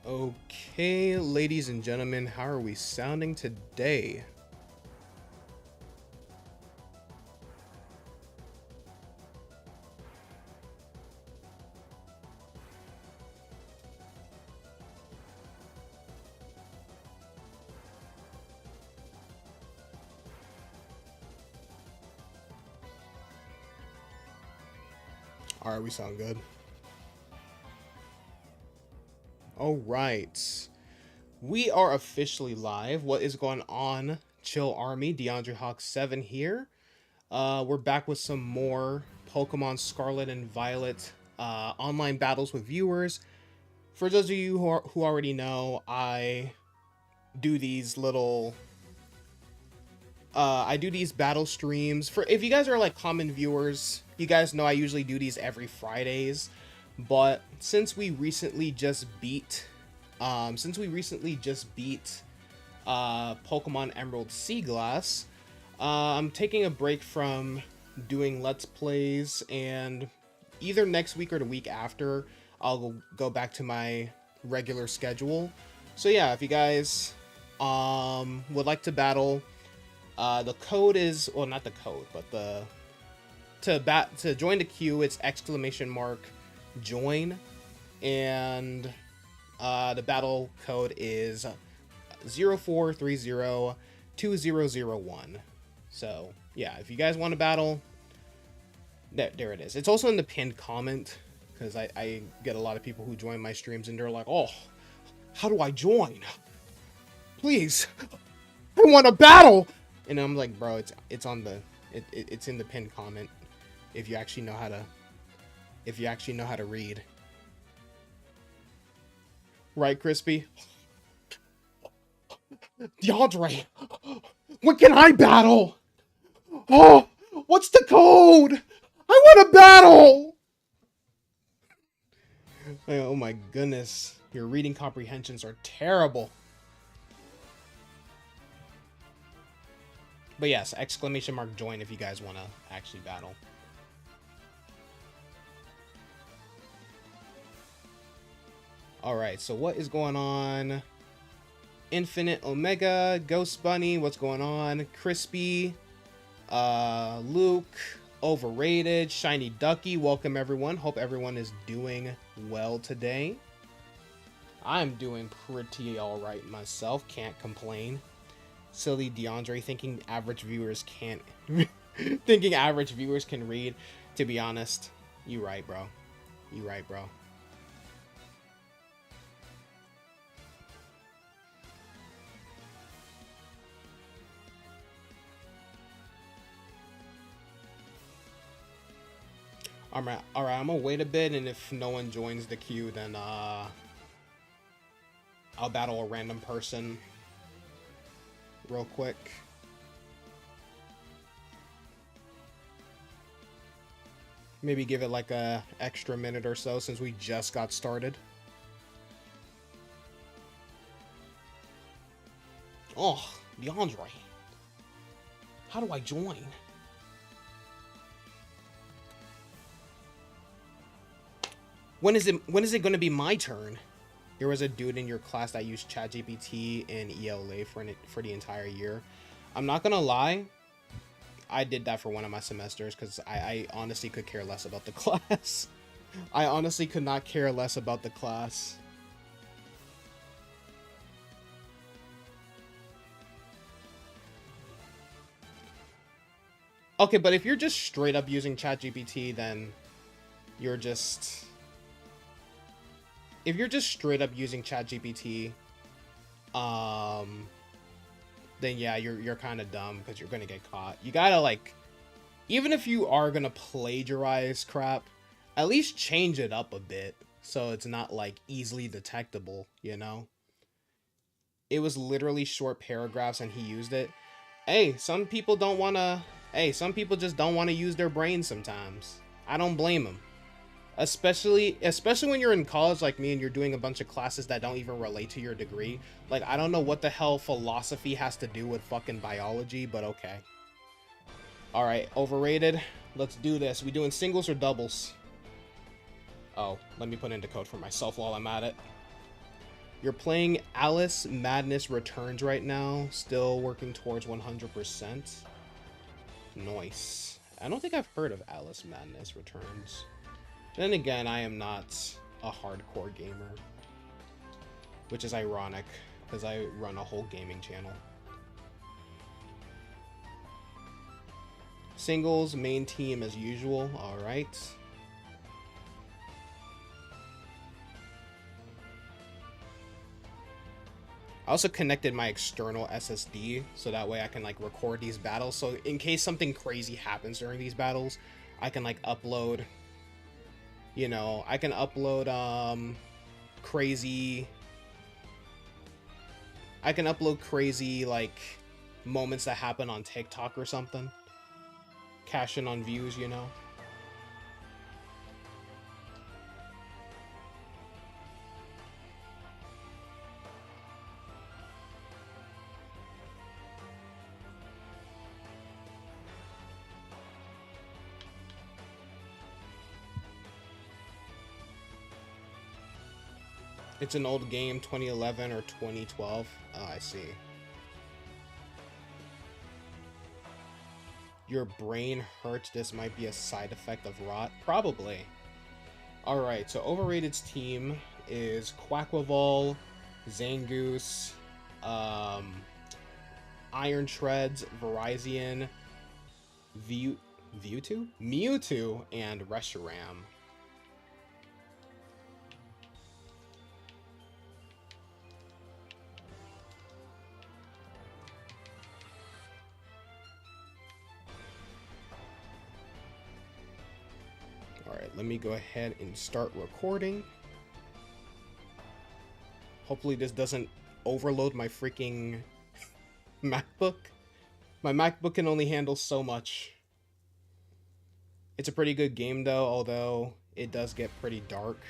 Okay, ladies and gentlemen, how are we sounding today? All right, we sound good. All right, we are officially live. What is going on, Chill Army? DeAndre Hawk 7 here. We're back with some more Pokemon Scarlet and Violet online battles with viewers. For those of you who already know, I do these little I do these battle streams. For if you guys are like common viewers, you guys know I usually do these every Fridays. But since we recently just beat Pokemon Emerald Sea Glass, I'm taking a break from doing Let's Plays, and either next week or the week after, I'll go back to my regular schedule. So yeah, if you guys would like to battle, the code is, well, not the code, but to join the queue, it's !join, and the battle code is 04302001. So yeah, if you guys want to battle, there it is. It's also in the pinned comment, because I get a lot of people who join my streams and they're like, oh, how do I join? Please, I want to battle. And I'm like, bro, it's on the it's in the pinned comment. If you actually know how to read, right, Crispy? DeAndre, when can I battle? Oh, what's the code? I want to battle. Oh my goodness, your reading comprehensions are terrible. But yes, !join if you guys want to actually battle. Alright, so what is going on? Infinite Omega, Ghost Bunny, what's going on? Crispy, Luke, Overrated, Shiny Ducky, welcome everyone. Hope everyone is doing well today. I'm doing pretty alright myself, can't complain. Silly DeAndre thinking average viewers can read. To be honest, you right, bro. Alright, I'm gonna wait a bit, and if no one joins the queue, then I'll battle a random person real quick. Maybe give it like a extra minute or so since we just got started. Oh, DeAndre, how do I join? When is it going to be my turn? There was a dude in your class that used ChatGPT and ELA for the entire year. I'm not gonna lie, I did that for one of my semesters because I honestly could care less about the class. I honestly could not care less about the class. Okay, but if you're just straight up using ChatGPT, then you're just... If you're just straight up using ChatGPT, then yeah, you're kind of dumb because you're gonna get caught. You gotta, like, even if you are gonna plagiarize crap, at least change it up a bit so it's not like easily detectable, you know? It was literally short paragraphs and he used it. Hey, some people just don't want to use their brains sometimes. I don't blame them. Especially when you're in college like me and you're doing a bunch of classes that don't even relate to your degree. Like, I don't know what the hell philosophy has to do with fucking biology, but okay. Alright, Overrated. Let's do this. We doing singles or doubles? Oh, let me put in the code for myself while I'm at it. You're playing Alice Madness Returns right now. Still working towards 100%. Nice. I don't think I've heard of Alice Madness Returns. Then again, I am not a hardcore gamer. Which is ironic, because I run a whole gaming channel. Singles, main team as usual. Alright. I also connected my external SSD so that way I can like record these battles. So in case something crazy happens during these battles, I can like upload, you know, I can upload crazy like moments that happen on TikTok or something. Cash in on views, you know. It's an old game, 2011 or 2012. Oh, I see. Your brain hurts. This might be a side effect of rot. Probably. Alright, so Overrated's team is Quackleval, Zangoose, Iron Treads, Verizon, Mewtwo, and Reshiram. Alright, let me go ahead and start recording. Hopefully this doesn't overload my freaking MacBook. My MacBook can only handle so much. It's a pretty good game though, although it does get pretty dark.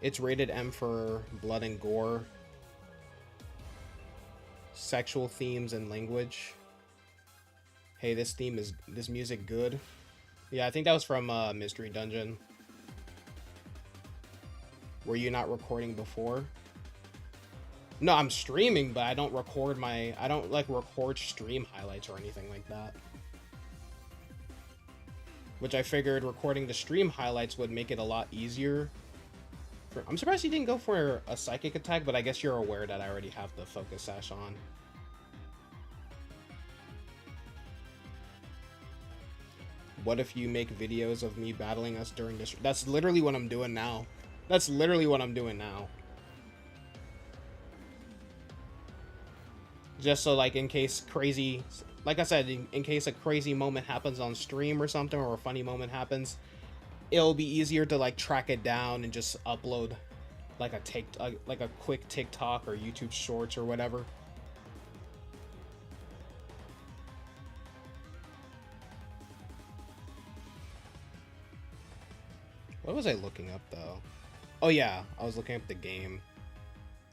It's rated M for blood and gore, sexual themes, and language. Hey, this music good? Yeah, I think that was from Mystery Dungeon. Were you not recording before? No, I'm streaming, but I don't record I don't like record stream highlights or anything like that. Which I figured recording the stream highlights would make it a lot easier. I'm surprised you didn't go for a psychic attack, but I guess you're aware that I already have the focus sash on. What if you make videos of me battling us during this? That's literally what I'm doing now. That's literally what I'm doing now. Just so, like, in case crazy... Like I said, in case a crazy moment happens on stream or something, or a funny moment happens, it'll be easier to, like, track it down and just upload, like, a quick TikTok or YouTube Shorts or whatever. What was I looking up, though? Oh, yeah. I was looking up the game.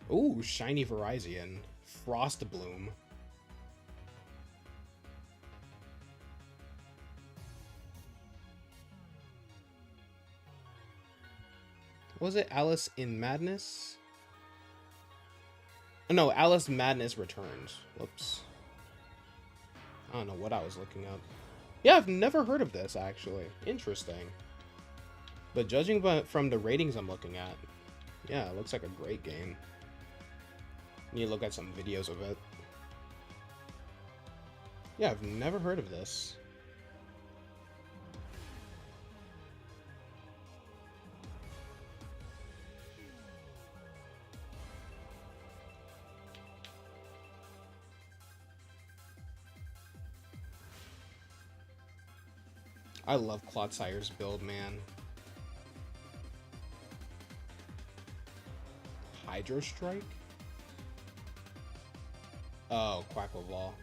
Ooh, shiny Verizon. Frostbloom. Was it Alice in Madness? Oh, no, Alice Madness Returns. Whoops. I don't know what I was looking up. Yeah, I've never heard of this, actually. Interesting. But judging from the ratings I'm looking at, yeah, it looks like a great game. Need to look at some videos of it. Yeah, I've never heard of this. I love Clotsire's build, man. Hydro Strike? Oh, Quackleval.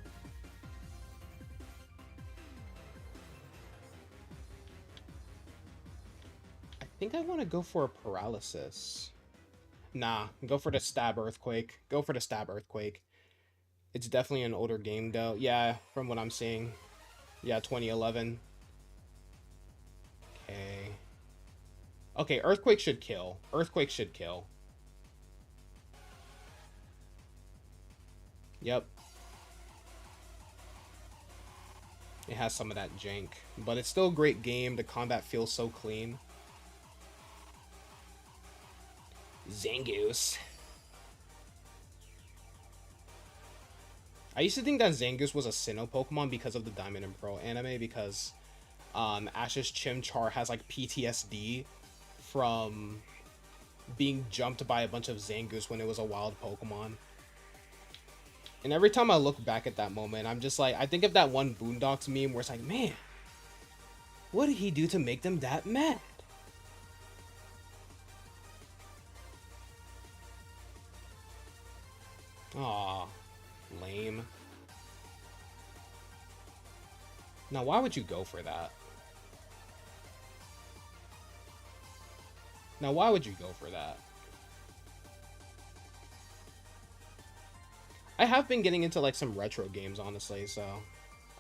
I think I want to go for a Paralysis. Nah, go for the Stab Earthquake. Go for the Stab Earthquake. It's definitely an older game, though. Yeah, from what I'm seeing. Yeah, 2011. Okay. Okay, Earthquake should kill. Earthquake should kill. Yep. It has some of that jank. But it's still a great game. The combat feels so clean. Zangoose. I used to think that Zangoose was a Sinnoh Pokemon because of the Diamond and Pearl anime, because Ash's Chimchar has like PTSD from being jumped by a bunch of Zangoose when it was a wild Pokemon. And every time I look back at that moment, I'm just like, I think of that one Boondocks meme where it's like, man, what did he do to make them that mad? Aw, lame. Now, why would you go for that? Now, why would you go for that? I have been getting into like some retro games, honestly, so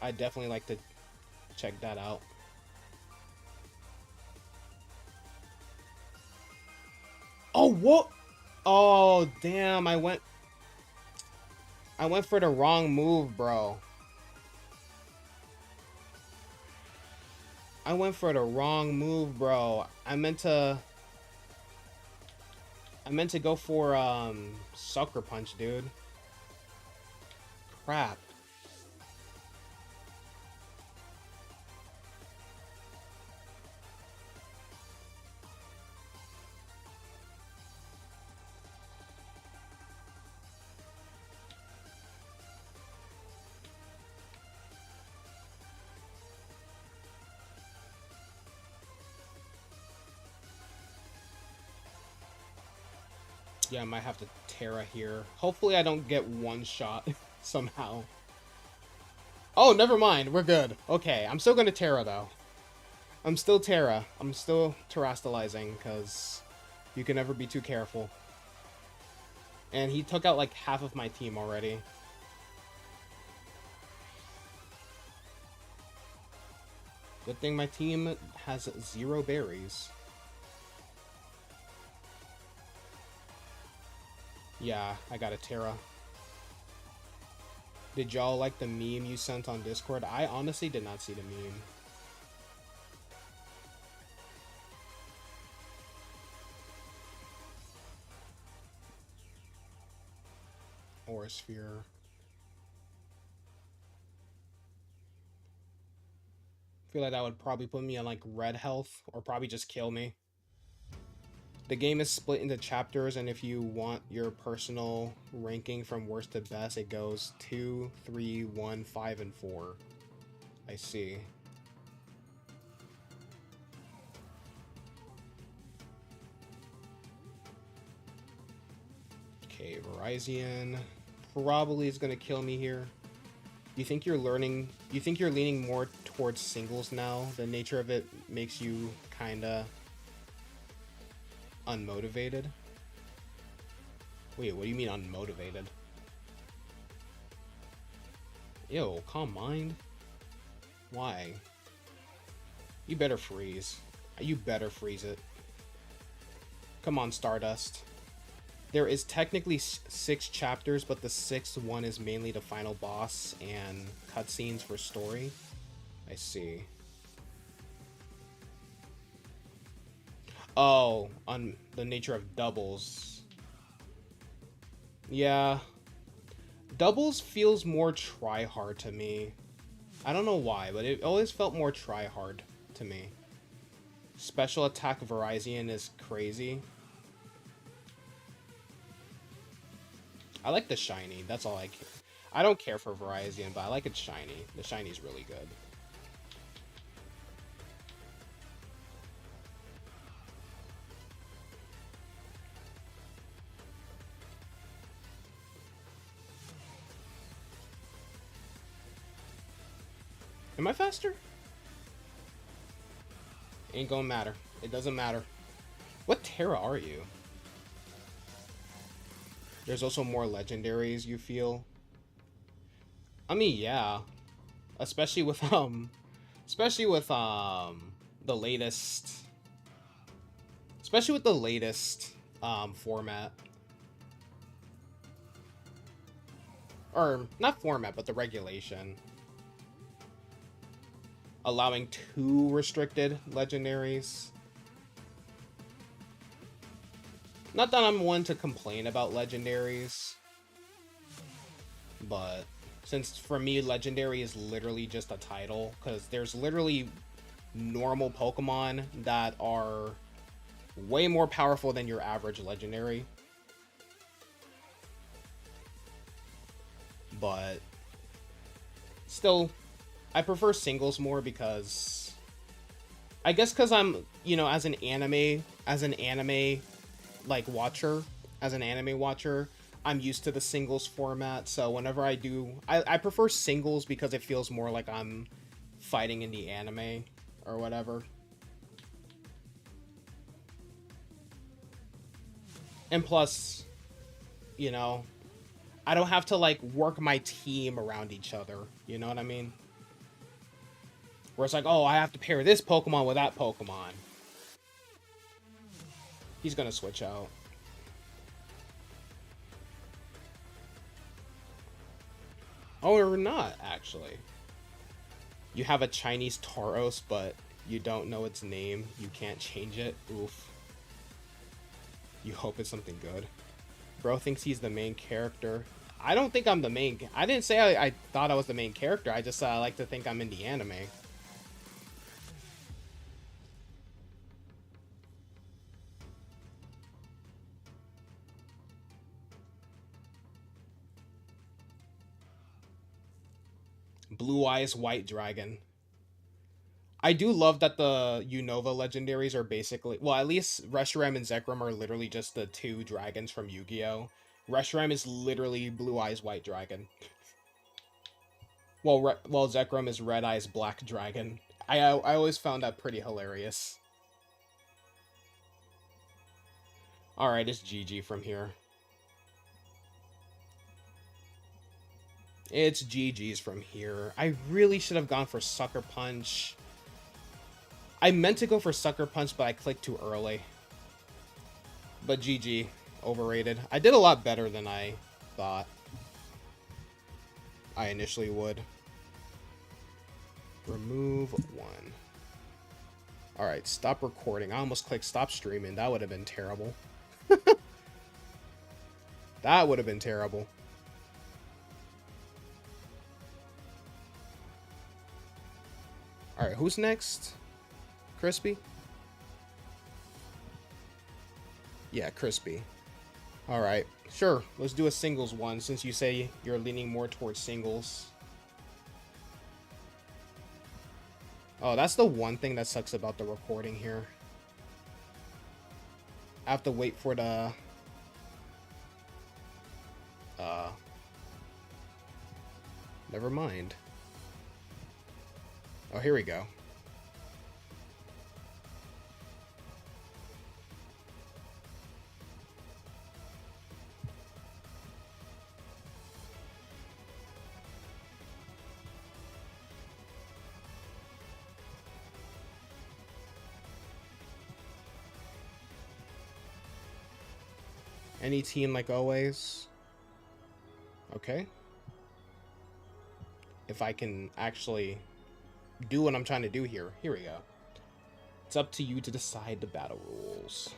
I definitely like to check that out. Oh, what? Oh, damn, I went for the wrong move, bro. I went for the wrong move, bro. I meant to go for Sucker Punch, dude. Crap. Yeah, I might have to Terra here. Hopefully I don't get one shot somehow. Oh, never mind. We're good. Okay, I'm still gonna Terra, though. I'm still Terra. I'm still terastallizing, because you can never be too careful. And he took out, like, half of my team already. Good thing my team has 0 berries. Yeah, I got a Terra. Did y'all like the meme you sent on Discord? I honestly did not see the meme. Or a sphere. I feel like that would probably put me on like red health, or probably just kill me. The game is split into chapters, and if you want your personal ranking from worst to best, it goes 2, 3, 1, 5, and 4. I see. Okay, Verizon probably is gonna kill me here. You think you're leaning more towards singles now? The nature of it makes you kinda unmotivated? Wait, what do you mean unmotivated? Yo, calm mind. Why? You better freeze. You better freeze it. Come on, Stardust. There is technically 6 chapters, but the 6th one is mainly the final boss and cutscenes for story. I see. Oh, on the nature of doubles. Yeah. Doubles feels more try-hard to me. I don't know why, but it always felt more try-hard to me. Special attack Verizon is crazy. I like the shiny. That's all I care. I don't care for Verizon, but I like its shiny. The shiny's really good. Am I faster? Ain't gonna matter. It doesn't matter. What Terra are you? There's also more legendaries, you feel? I mean, yeah. Especially with the latest especially with the latest format. Or not format, but the regulation. Allowing 2 restricted legendaries. Not that I'm one to complain about legendaries, but since for me legendary is literally just a title, because there's literally normal Pokemon that are way more powerful than your average legendary. But still, I prefer singles more because I guess because I'm, you know, as an anime like watcher, I'm used to the singles format. So whenever I do, I prefer singles because it feels more like I'm fighting in the anime or whatever. And plus, you know, I don't have to like work my team around each other. You know what I mean? Where it's like, oh, I have to pair this Pokemon with that Pokemon. He's gonna switch out. Oh, or not, actually. You have a Chinese Tauros, but you don't know its name. You can't change it. Oof. You hope it's something good. Bro thinks he's the main character. I don't think I'm the main... I didn't say I thought I was the main character. I just said I like to think I'm in the anime. Blue Eyes White Dragon. I do love that the Unova legendaries are basically... Well, at least Reshiram and Zekrom are literally just the 2 dragons from Yu-Gi-Oh! Reshiram is literally Blue Eyes White Dragon. Well, Zekrom is Red Eyes Black Dragon. I always found that pretty hilarious. Alright, it's GG from here. It's GG's from here. I really should have gone for Sucker Punch. I meant to go for Sucker Punch, but I clicked too early. But GG. Overrated. I did a lot better than I thought I initially would. Remove 1. Alright, stop recording. I almost clicked stop streaming. That would have been terrible. That would have been terrible. Alright, who's next? Crispy? Yeah, Crispy. Alright, sure. Let's do a singles one since you say you're leaning more towards singles. Oh, that's the one thing that sucks about the recording here. I have to wait for the... Never mind. Oh, here we go. Any team like always. Okay. If I can actually do what I'm trying to do here. Here we go. It's up to you to decide the battle rules.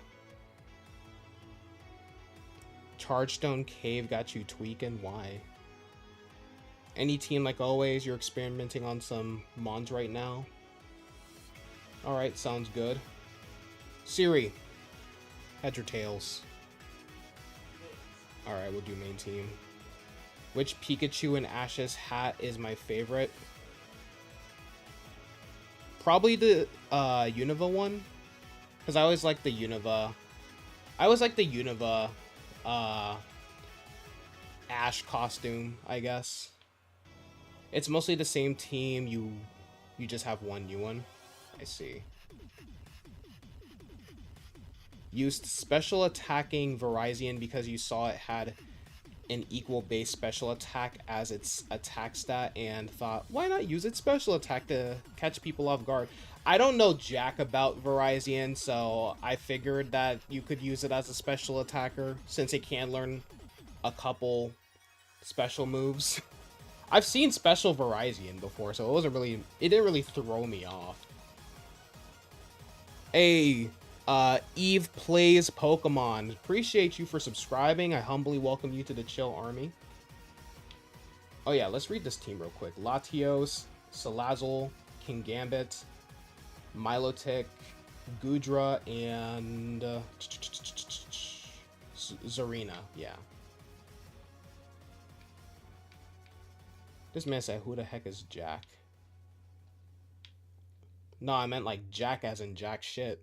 Chargestone Cave got you tweaking. Why? Any team like always. You're experimenting on some mons right now. Alright, sounds good. Siri. Heads or tails? Alright, we'll do main team. Which Pikachu and Ash's hat is my favorite? Probably the Unova one. Because I always like the Unova. I always like the Unova Ash costume, I guess. It's mostly the same team. You just have one new one. I see. Used special attacking Virizion because you saw it had an equal base special attack as its attack stat and thought, why not use its special attack to catch people off guard? I don't know jack about Virizion, so I figured that you could use it as a special attacker since it can learn a couple special moves. I've seen special Virizion before, so it didn't really throw me off. Hey, Eve Plays Pokemon. Appreciate you for subscribing. I humbly welcome you to the Chill Army. Oh yeah, let's read this team real quick. Latios, Salazzle, Kingambit, Milotic, Gudra, and Zarina. Yeah. This man said, who the heck is Jack? No, I meant like Jack as in Jack shit.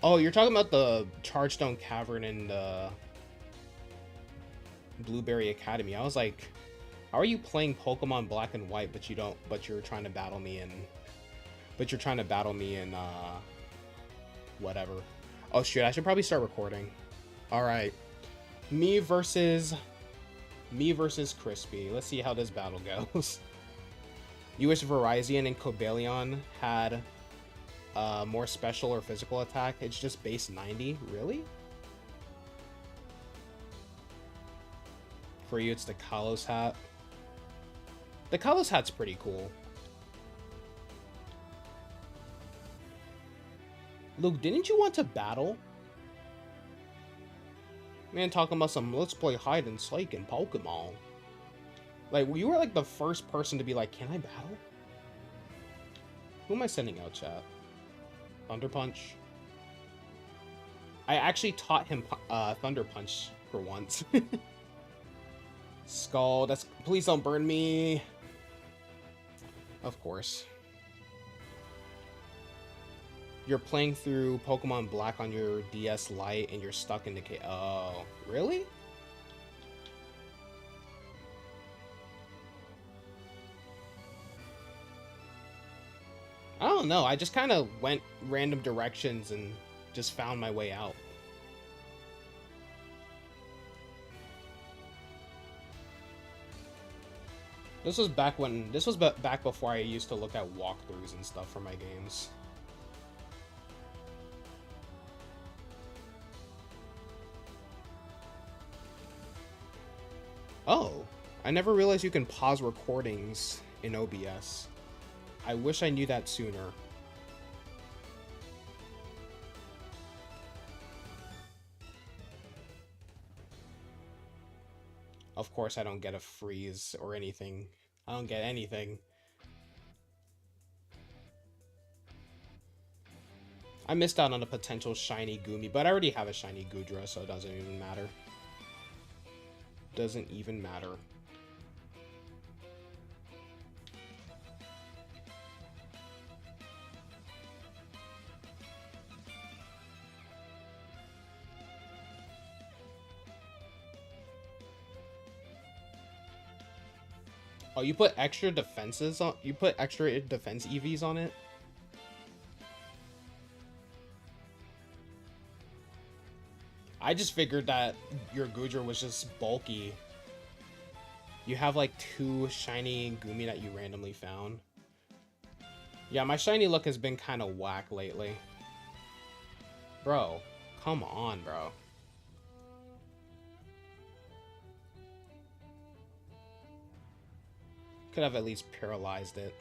Oh, you're talking about the Chargestone Cavern in the Blueberry Academy. I was like, how are you playing Pokemon Black and White, but you're trying to battle me in whatever. Oh shit, I should probably start recording. Alright. Me versus Crispy. Let's see how this battle goes. You wish Virizion and Cobalion had more special or physical attack? It's just base 90? Really? For you, it's the Kalos hat. The Kalos hat's pretty cool. Luke, didn't you want to battle? Man, talking about some let's play hide and seek in Pokemon. Like, you were like the first person to be like, can I battle? Who am I sending out, chat? Thunder Punch? I actually taught him Thunder Punch for once. Skull, that's... Please don't burn me. Of course. You're playing through Pokemon Black on your DS Lite and you're stuck in the cave. Oh, really? I don't know. I just kind of went random directions and just found my way out. This was back before I used to look at walkthroughs and stuff for my games. Oh, I never realized you can pause recordings in OBS. I wish I knew that sooner. Of course I don't get a freeze or anything. I don't get anything. I missed out on a potential shiny Goomy, but I already have a shiny Gudra, so it doesn't even matter. Doesn't even matter. Oh, you put extra defenses on? You put extra defense EVs on it? I just figured that your Gudra was just bulky. You have like 2 shiny Goomy that you randomly found. Yeah, my shiny luck has been kind of whack lately. Bro, come on, bro. Could have at least paralyzed it.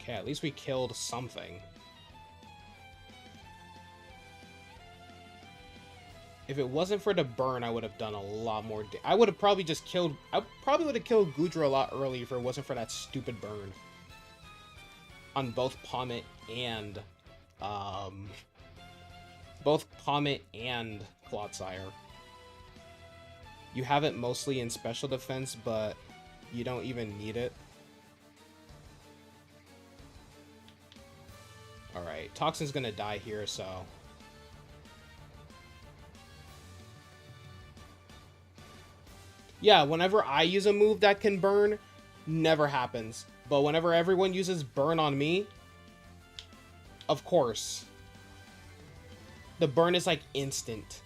Okay, at least we killed something. If it wasn't for the burn, I would have done a lot more. I would have probably just killed... I probably would have killed Gudra a lot earlier if it wasn't for that stupid burn. On both Pommet and... both Pommet and Clodsire. You have it mostly in special defense, but You don't even need it. Alright, Toxin's gonna die here, so... Yeah, whenever I use a move that can burn, never happens. But whenever everyone uses burn on me, of course. The burn is like instant.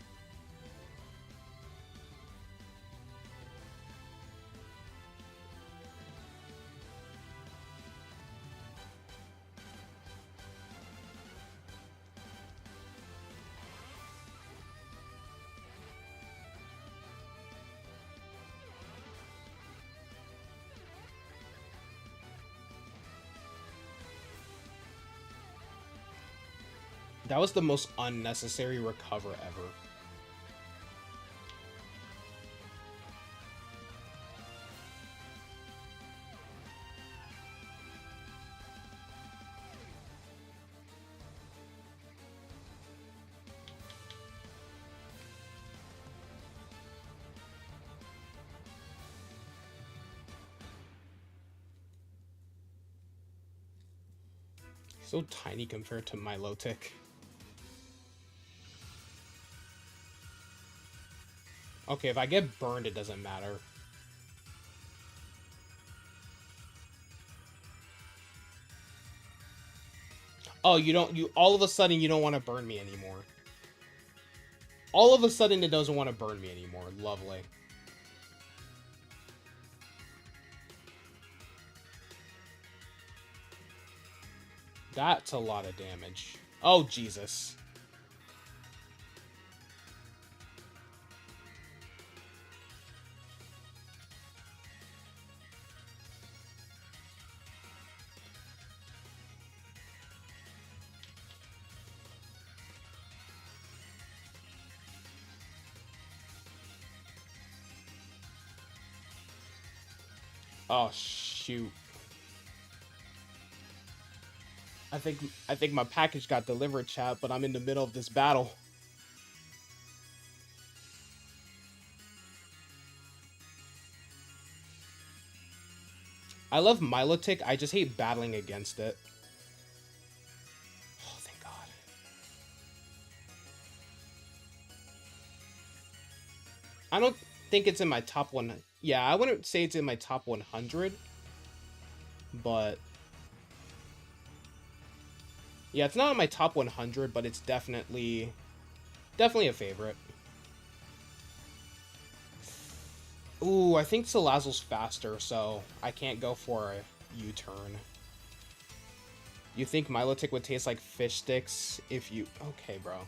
That was the most unnecessary recover ever. So tiny compared to Milotic. Okay, if I get burned, it doesn't matter. Oh, you all of a sudden you don't want to burn me anymore. All of a sudden it doesn't want to burn me anymore. Lovely. That's a lot of damage. Oh, Jesus. Oh, shoot. I think my package got delivered, chat, but I'm in the middle of this battle. I love Milotic, I just hate battling against it. Oh, thank God. I don't think it's in my top one. Yeah, I wouldn't say it's in my top 100, but yeah, it's not in my top 100, but it's definitely a favorite. Ooh, I think Salazzle's faster, so I can't go for a U-turn. You think Milotic would taste like fish sticks if you... Okay, bro.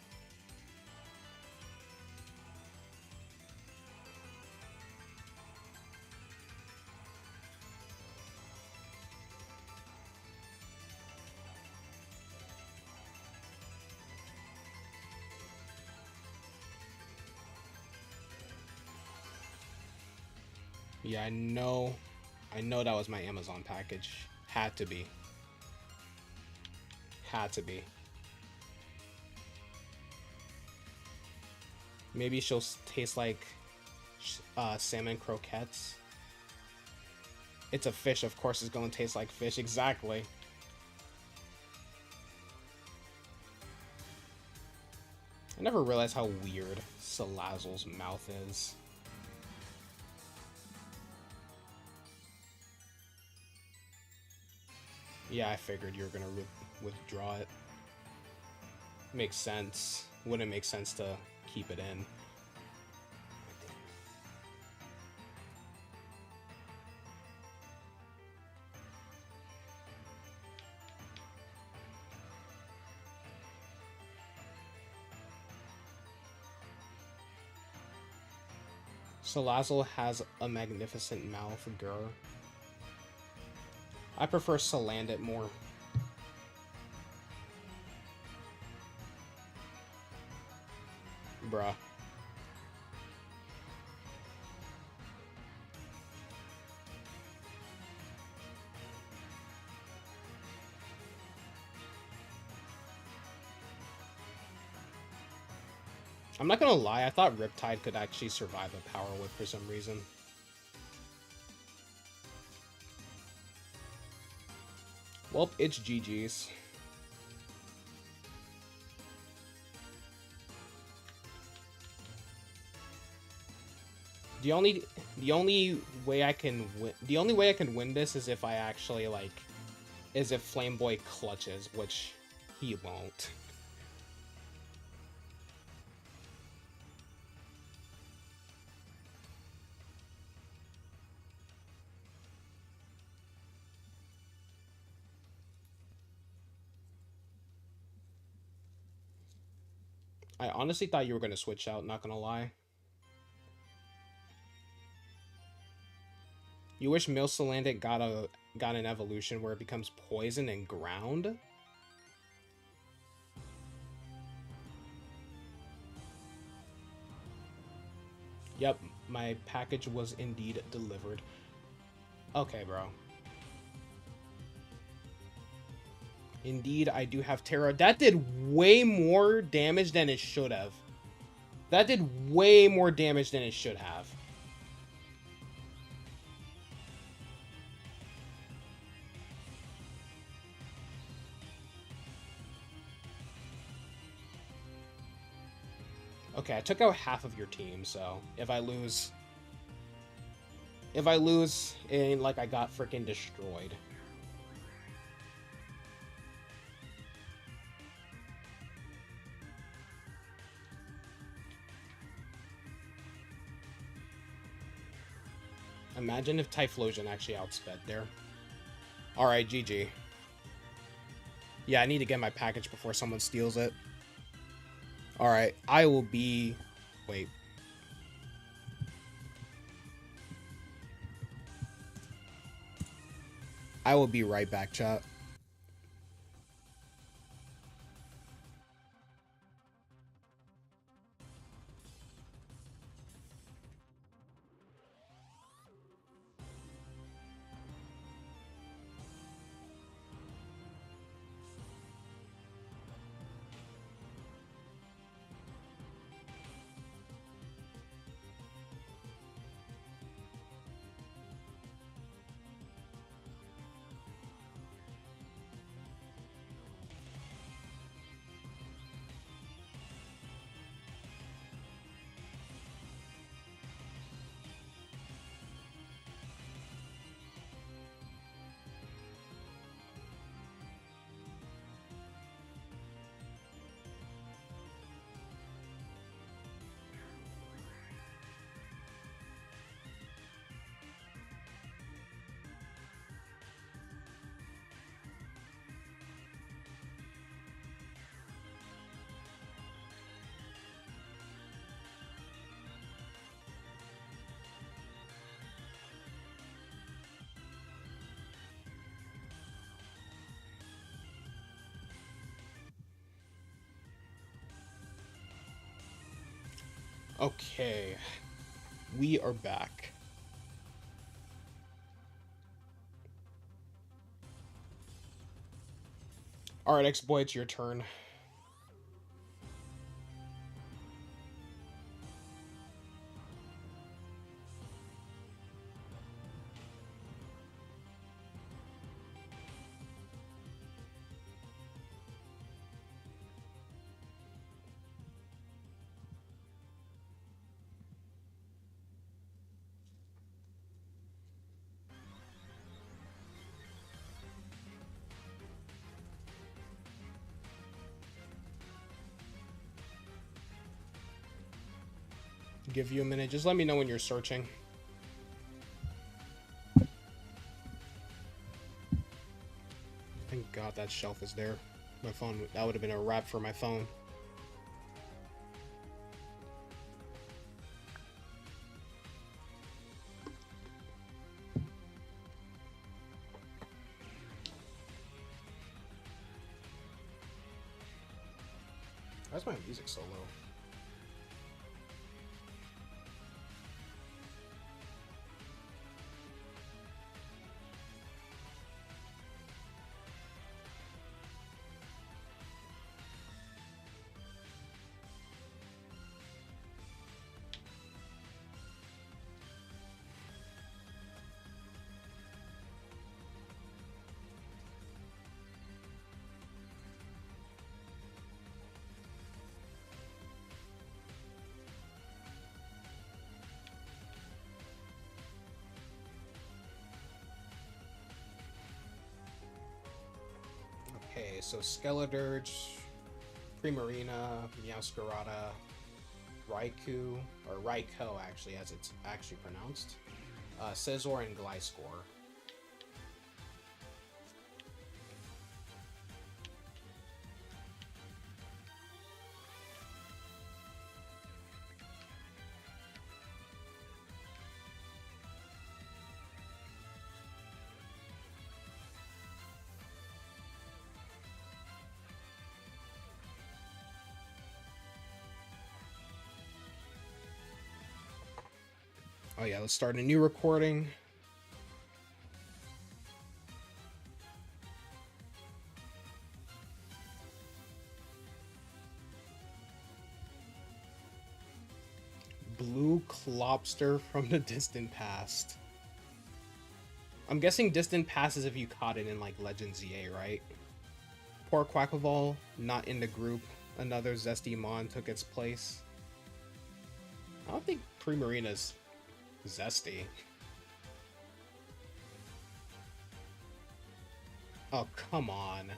Yeah, I know that was my Amazon package. Had to be. Had to be. Maybe she'll taste like salmon croquettes. It's a fish, of course it's going to taste like fish. Exactly. I never realized how weird Salazzle's mouth is. Yeah, I figured you were gonna withdraw it. Makes sense. Wouldn't make sense to keep it in. Salazzle has a magnificent mouth, girl. I prefer Salandit more. Bruh. I'm not gonna lie, I thought Riptide could actually survive a Power Whip for some reason. Well, it's GG's. The only way I can win this is if I actually is if Flameboy clutches, which he won't. I honestly thought you were gonna switch out, not gonna lie. You wish Milcelandic got an evolution where it becomes poison and ground? Yep, my package was indeed delivered. Okay, bro. Indeed, I do have Terra. That did way more damage than it should have. That did way more damage than it should have. Okay, I took out half of your team, so if I lose, it ain't like I got freaking destroyed. Imagine if Typhlosion actually outsped there. Alright, GG. Yeah, I need to get my package before someone steals it. Alright, I will be... Wait. I will be right back, chat. Okay. We are back. Alright, X-Boy, it's your turn. Give you a minute. Just let me know when you're searching. Thank God that shelf is there. My phone, that would have been a wrap for my phone. Why's my music so low? Okay, so Skeledirge, Primarina, Meowscarada, Raikou, or Raikou actually, as it's actually pronounced, Scizor, and Gliscor. Oh yeah, let's start a new recording. Blue Clobster from the distant past. I'm guessing distant past is if you caught it in like Legends EA, right? Poor Quackleval, not in the group. Another Zesty Mon took its place. I don't think Primarina's Zesty. Oh, come on.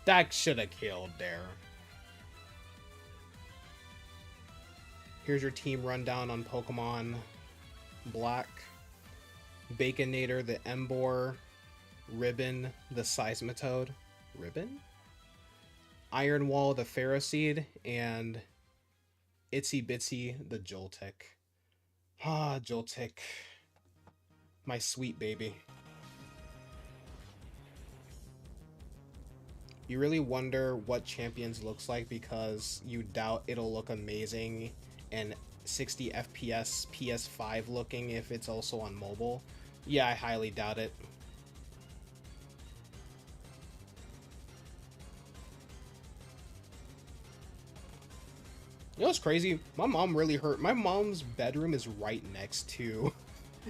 That should have killed there. Here's your team rundown on Pokemon Black. Baconator, the Emboar. Ribbon, the Seismitoad. Ribbon? Ironwall, the Ferroseed. And Itsy Bitsy, the Joltik. Ah, Joltik. My sweet baby. You really wonder what Champions looks like because you doubt it'll look amazing and 60 FPS PS5 looking if it's also on mobile. Yeah, I highly doubt it. You know what's crazy? My mom really hurt. My mom's bedroom is right next to...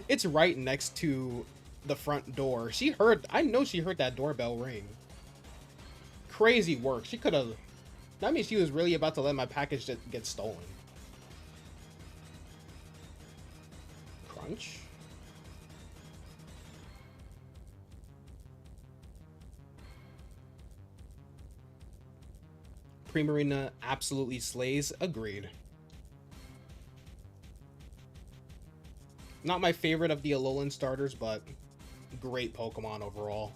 It's right next to the front door. She heard... I know she heard that doorbell ring. Crazy work. She could have... That means she was really about to let my package get stolen. Crunch? Primarina absolutely slays. Agreed. Not my favorite of the Alolan starters, but great Pokemon overall.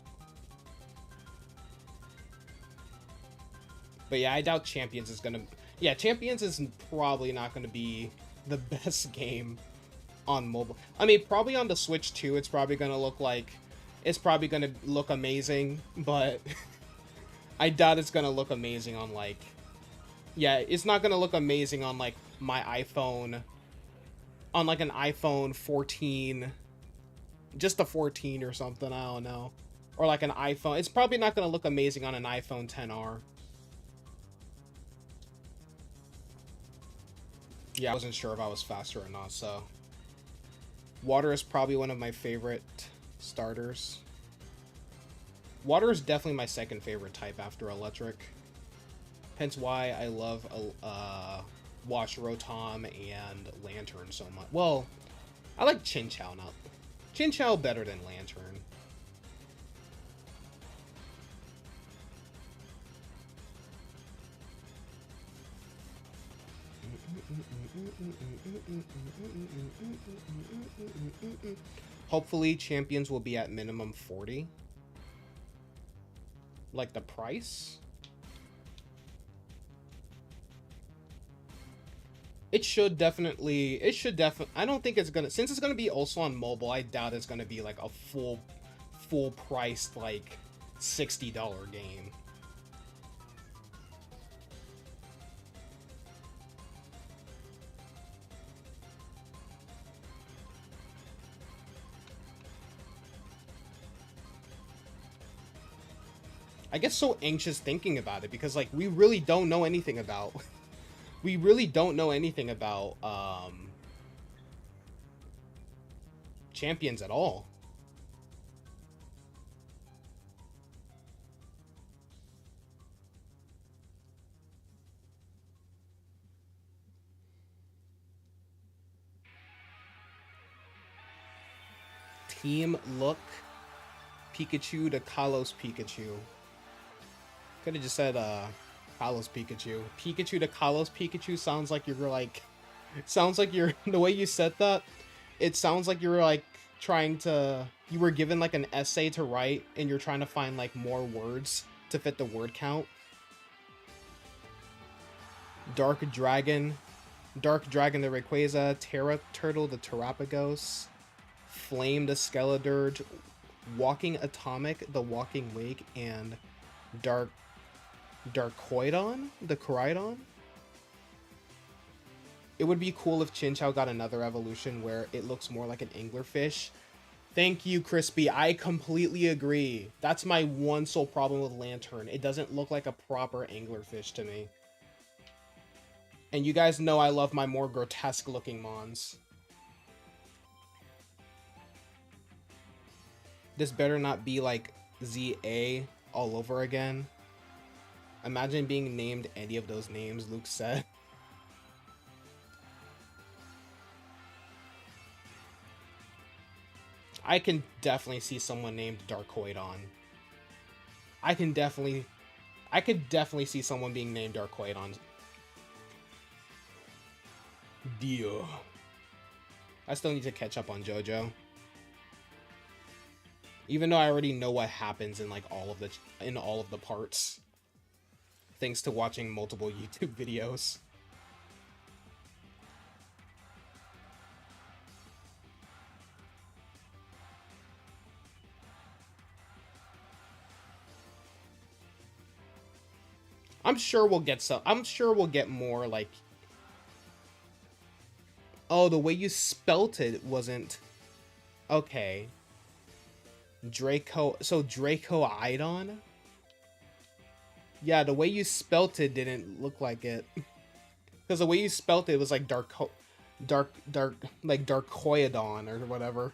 But yeah, I doubt Champions is gonna... Yeah, Champions is probably not gonna be the best game on mobile. I mean, probably on the Switch too, it's probably gonna look like... It's probably gonna look amazing, but... I doubt it's gonna look amazing on, like... Yeah, it's not gonna look amazing on, like, my iPhone... On, like, an iPhone 14... Just a 14 or something, I don't know. Or, like, an iPhone... It's probably not gonna look amazing on an iPhone XR. Yeah, I wasn't sure if I was faster or not, so... Water is probably one of my favorite starters. Water is definitely my second favorite type after electric. Hence why I love Wash Rotom and Lantern so much. Well, I like Chinchou now. Chinchou better than Lantern. Hopefully Champions will be at minimum 40. Like the price? It should definitely, I don't think it's gonna, since it's gonna be also on mobile, I doubt it's gonna be like a full priced, like, $60 game. I get so anxious thinking about it because, like, we really don't know anything about we really don't know anything about Champions at all. Team look, Pikachu to Kalos Pikachu. Could have just said Kalos Pikachu. Pikachu to Kalos Pikachu sounds like you're like, sounds like you're, the way you said that, it sounds like you're like trying to, you were given like an essay to write and you're trying to find like more words to fit the word count. Dark Dragon the Rayquaza, Terra Turtle the Terapagos, Flame the Skeledirge, Walking Atomic the Walking Wake, and Darkoidon the Koraidon. It would be cool if Chinchou got another evolution where it looks more like an anglerfish. Thank you, Crispy. I completely agree. That's my one sole problem with Lantern. It doesn't look like a proper anglerfish to me. And you guys know I love my more grotesque looking Mons. This better not be like ZA all over again. Imagine being named any of those names, Luke said. I can definitely see someone named Darkoidon. I could definitely see someone being named Darkoidon. Dio. I still need to catch up on JoJo. Even though I already know what happens in like all of the parts. Thanks to watching multiple YouTube videos. I'm sure we'll get some. I'm sure we'll get more like. Oh, the way you spelt it wasn't. Okay. Draco. So Dracoidon? Yeah, the way you spelt it didn't look like it. Because the way you spelt it was like like Darkoidon or whatever.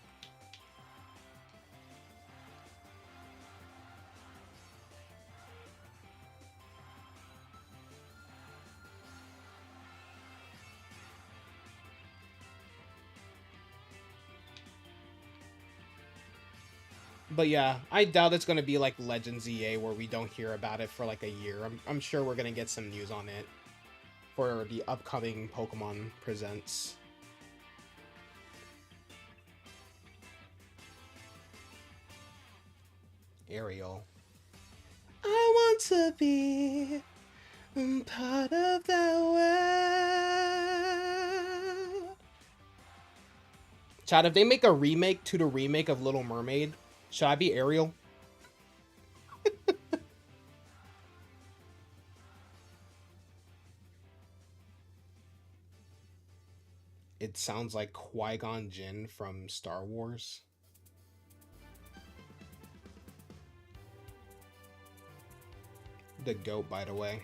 But yeah, I doubt it's going to be like Legends EA where we don't hear about it for like a year. I'm sure we're going to get some news on it for the upcoming Pokemon Presents. Ariel. I want to be part of that world. Chad, if they make a remake to the remake of Little Mermaid, should I be Ariel? It sounds like Qui-Gon Jinn from Star Wars. The goat, by the way.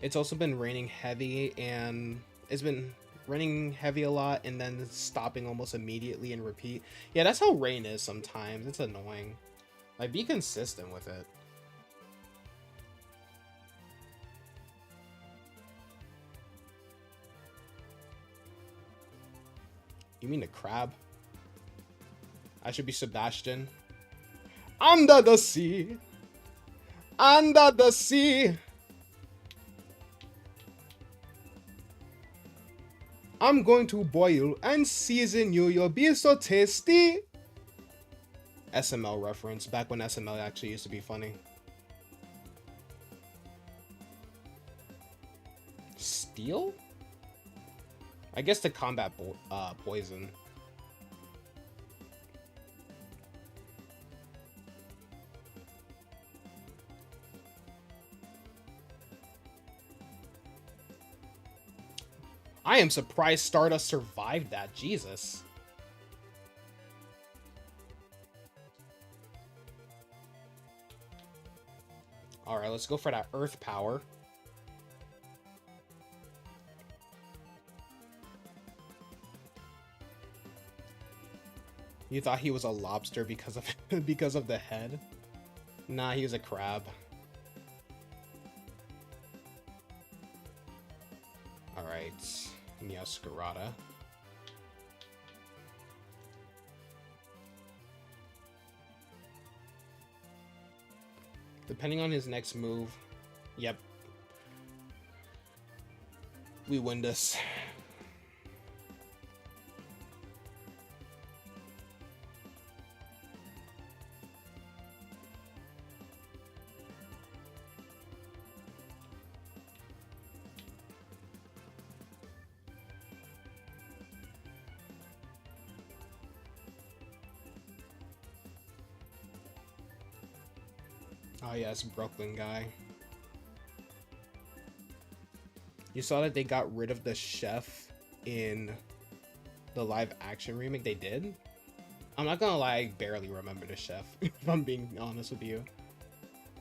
It's also been raining heavy, and it's been raining heavy a lot and then stopping almost immediately and repeat. Yeah, that's how rain is sometimes. It's annoying. Like, be consistent with it. You mean a crab? I should be Sebastian. Under the sea! Under the sea! I'm going to boil and season you. You'll be so tasty. SML reference. Back when SML actually used to be funny. Steel? I guess to combat poison. I am surprised Stardust survived that. Jesus. Alright, let's go for that Earth Power. You thought he was a lobster because of because of the head? Nah, he was a crab. Alright. Meowscarada. Depending on his next move. Yep. We win this. Oh yes, Brooklyn guy. You saw that they got rid of the chef in the live action remake. They did? I'm not gonna lie, I barely remember the chef, if I'm being honest with you.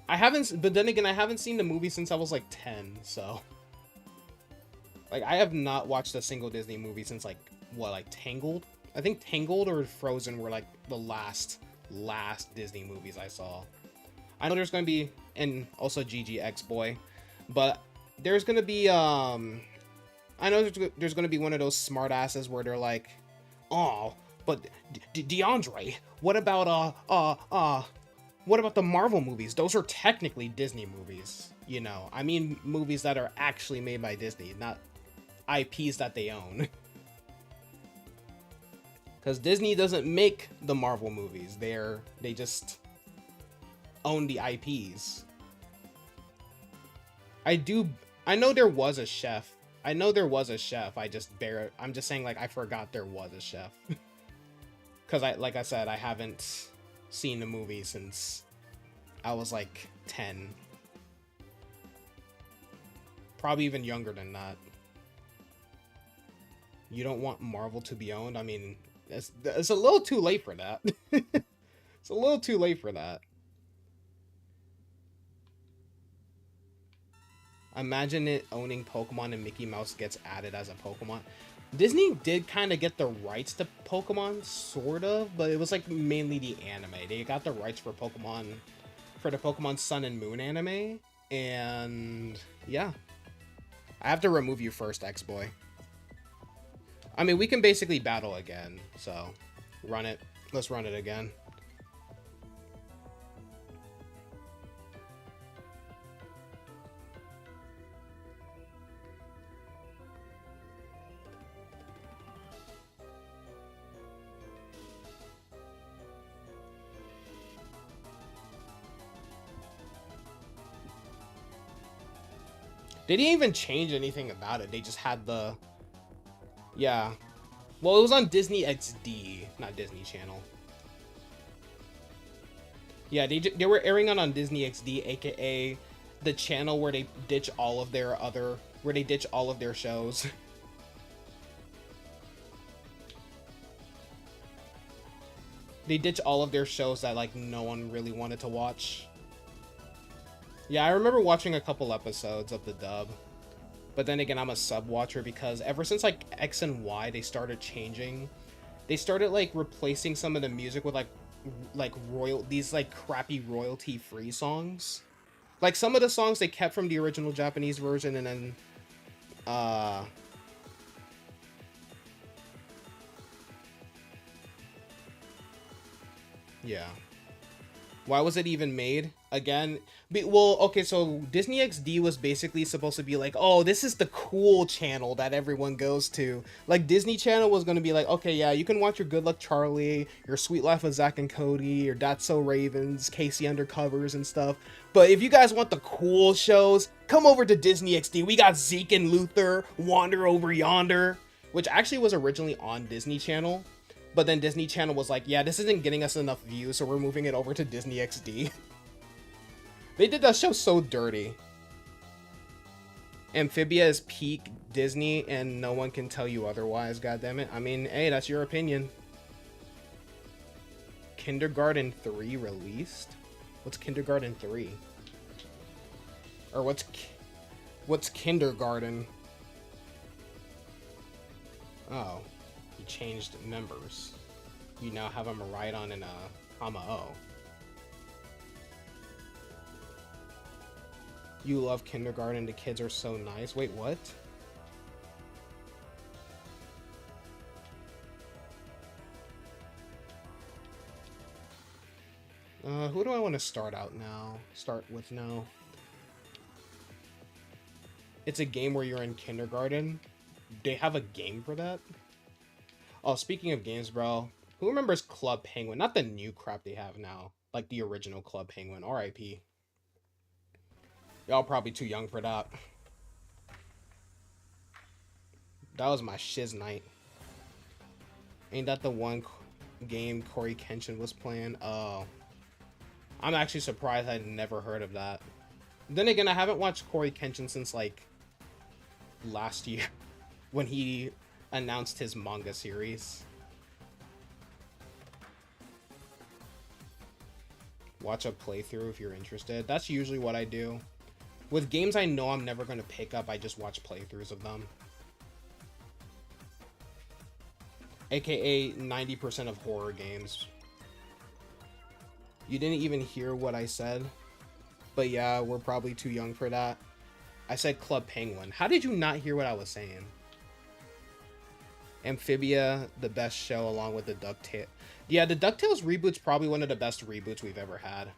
I haven't, but then again, I haven't seen the movie since I was like 10, so. Like, I have not watched a single Disney movie since like, what, like Tangled? I think Tangled or Frozen were like the last Disney movies I saw. I know there's gonna be, and also GGX boy, but there's gonna be, I know there's gonna be one of those smart asses where they're like, oh, but DeAndre, what about, what about the Marvel movies? Those are technically Disney movies, you know? I mean movies that are actually made by Disney, not IPs that they own. Because Disney doesn't make the Marvel movies. They just own the IPs. I know there was a chef. I'm just saying, like, I forgot there was a chef. Because like I said, I haven't seen the movie since I was like 10. Probably even younger than that. You don't want Marvel to be owned? I mean, it's a little too late for that. It's a little too late for that. Imagine it owning Pokemon and Mickey Mouse gets added as a Pokemon. Disney did kind of get the rights to Pokemon, sort of, but it was like mainly the anime. They got the rights for Pokemon, for the Pokemon Sun and Moon anime, and yeah. I have to remove you first, X-Boy. I mean, we can basically battle again, so run it. Let's run it again. They didn't even change anything about it. They just had the... Yeah. Well, it was on Disney XD, not Disney Channel. Yeah, they were airing it on Disney XD, aka the channel where they ditch all of their shows. They ditch all of their shows that like no one really wanted to watch. Yeah, I remember watching a couple episodes of the dub. But then again, I'm a sub watcher because ever since like X and Y, they started changing. They started like replacing some of the music with these like crappy royalty free songs. Like some of the songs they kept from the original Japanese version, and then yeah. Why was it even made? Again, well, okay, so Disney XD was basically supposed to be like, oh, this is the cool channel that everyone goes to. Like, Disney Channel was going to be like, okay, yeah, you can watch your Good Luck Charlie, your Sweet Life of Zack and Cody, your That's So Ravens, Casey Undercovers and stuff. But if you guys want the cool shows, come over to Disney XD. We got Zeke and Luther, Wander Over Yonder, which actually was originally on Disney Channel. But then Disney Channel was like, yeah, this isn't getting us enough views, so we're moving it over to Disney XD. They did that show so dirty. Amphibia is peak Disney, and no one can tell you otherwise, goddammit. I mean, hey, that's your opinion. Kindergarten 3 released? What's Kindergarten 3? Or what's Kindergarten? Oh. You changed members. You now have a Maridon and a Hama-O. You love Kindergarten, the kids are so nice. Wait, what? Who do I want to start out now? Start with now. It's a game where you're in kindergarten. They have a game for that? Oh, speaking of games, bro. Who remembers Club Penguin? Not the new crap they have now. Like the original Club Penguin. R.I.P. Y'all probably too young for that. That was my shiz night. Ain't that the one game Corey Kenshin was playing? Oh. I'm actually surprised I'd never heard of that. Then again, I haven't watched Corey Kenshin since, like, last year. When he announced his manga series. Watch a playthrough if you're interested. That's usually what I do. With games I know I'm never going to pick up, I just watch playthroughs of them. AKA 90% of horror games. You didn't even hear what I said. But yeah, we're probably too young for that. I said Club Penguin. How did you not hear what I was saying? Amphibia, the best show along with the DuckTales. Yeah, the DuckTales reboot's probably one of the best reboots we've ever had.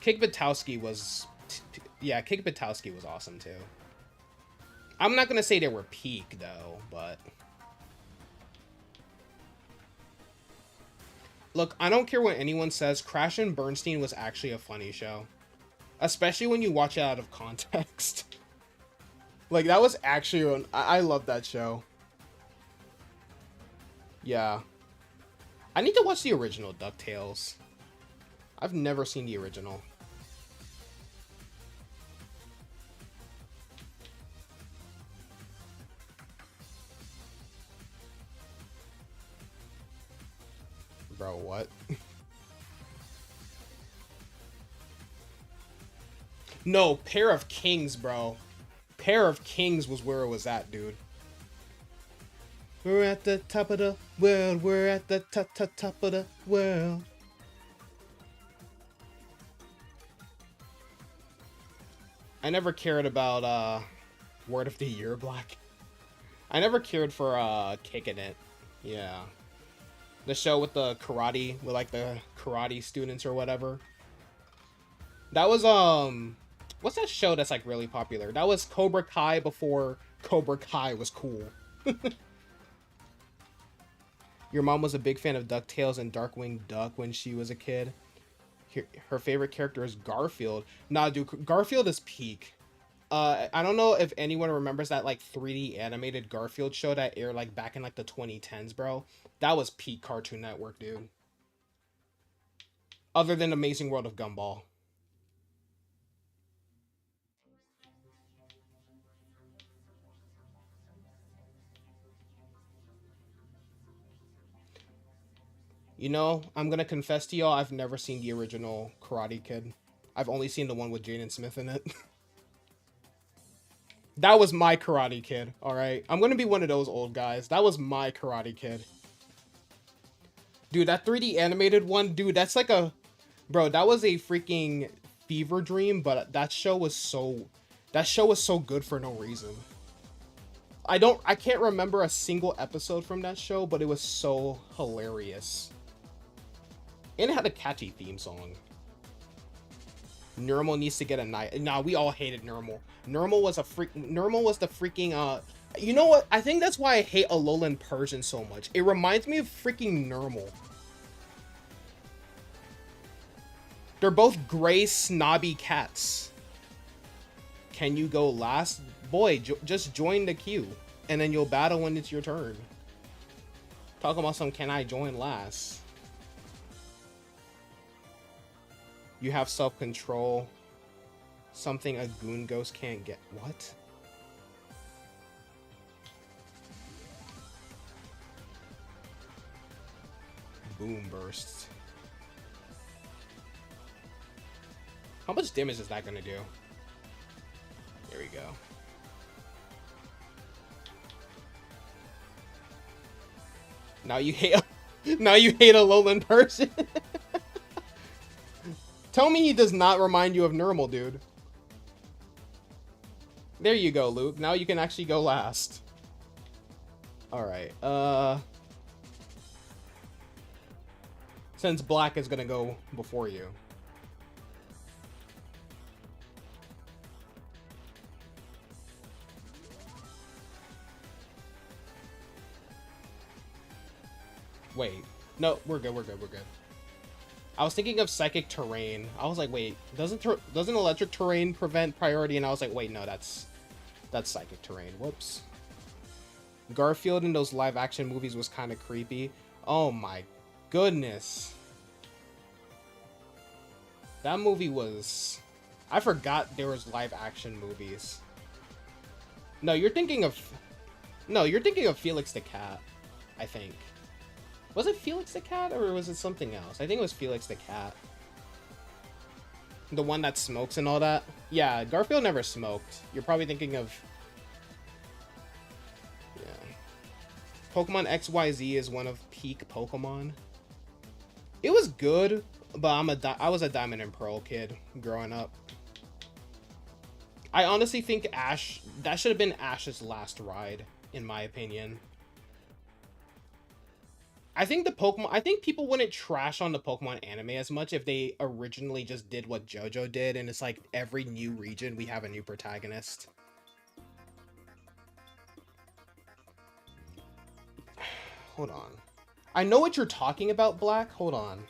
Kick Buttowski was... Yeah, Kick Buttowski was awesome too. I'm not gonna say they were peak though, but... Look, I don't care what anyone says, Crash and Bernstein was actually a funny show. Especially when you watch it out of context. Like, that was actually... I love that show. Yeah. I need to watch the original DuckTales. I've never seen the original. Bro, what? No, Pair of Kings, bro. Pair of Kings was where it was at, dude. We're at the top of the world. We're at the top of the world. I never cared about Word of the Year Black. I never cared for Kicking It. Yeah. The show with the karate, with like the karate students or whatever. That was what's that show that's like really popular? That was Cobra Kai before Cobra Kai was cool. Your mom was a big fan of DuckTales and Darkwing Duck when she was a kid. Her favorite character is Garfield. Nah, dude, Garfield is peak. I don't know if anyone remembers that like 3D animated Garfield show that aired like back in like the 2010s, bro. That was peak Cartoon Network, dude. Other than Amazing World of Gumball. You know, I'm gonna confess to y'all, I've never seen the original Karate Kid. I've only seen the one with Jaden Smith in it. That was my Karate Kid, alright? I'm gonna be one of those old guys. That was my Karate Kid. Dude, that 3D animated one, dude, that's like a... Bro, that was a freaking fever dream, but that show was so... That show was so good for no reason. I can't remember a single episode from that show, but it was so hilarious. And it had a catchy theme song. Nermal needs to get a knife. Nah, we all hated Nermal. Nermal was the freaking you know what? I think that's why I hate Alolan Persian so much. It reminds me of freaking Nermal. They're both gray snobby cats. Can you go last? Boy, just join the queue. And then you'll battle when it's your turn. Talk about some can I join last. You have self-control. Something a goon ghost can't get. What? Boom bursts. How much damage is that gonna do? There we go. Now you hate Alolan Persian. Tell me he does not remind you of Nermal, dude. There you go, Luke. Now you can actually go last. Alright, Since black is gonna go before you. Wait. No, we're good, we're good, we're good. I was thinking of psychic terrain. I was like, wait, doesn't electric terrain prevent priority? And I was like, wait, no, that's psychic terrain. Whoops. Garfield in those live action movies was kind of creepy. Oh my goodness. That movie was... I forgot there was live action movies. No, you're thinking of... No, you're thinking of Felix the Cat, I think. Was it Felix the Cat, or was it something else? I think it was Felix the Cat. The one that smokes and all that? Yeah, Garfield never smoked. You're probably thinking of... Yeah. Pokemon XYZ is one of peak Pokemon. It was good, but I was a Diamond and Pearl kid growing up. I honestly think Ash... That should have been Ash's last ride, in my opinion. I think people wouldn't trash on the Pokemon anime as much if they originally just did what JoJo did, and it's like every new region we have a new protagonist. Hold on. I know what you're talking about, Black. Hold on.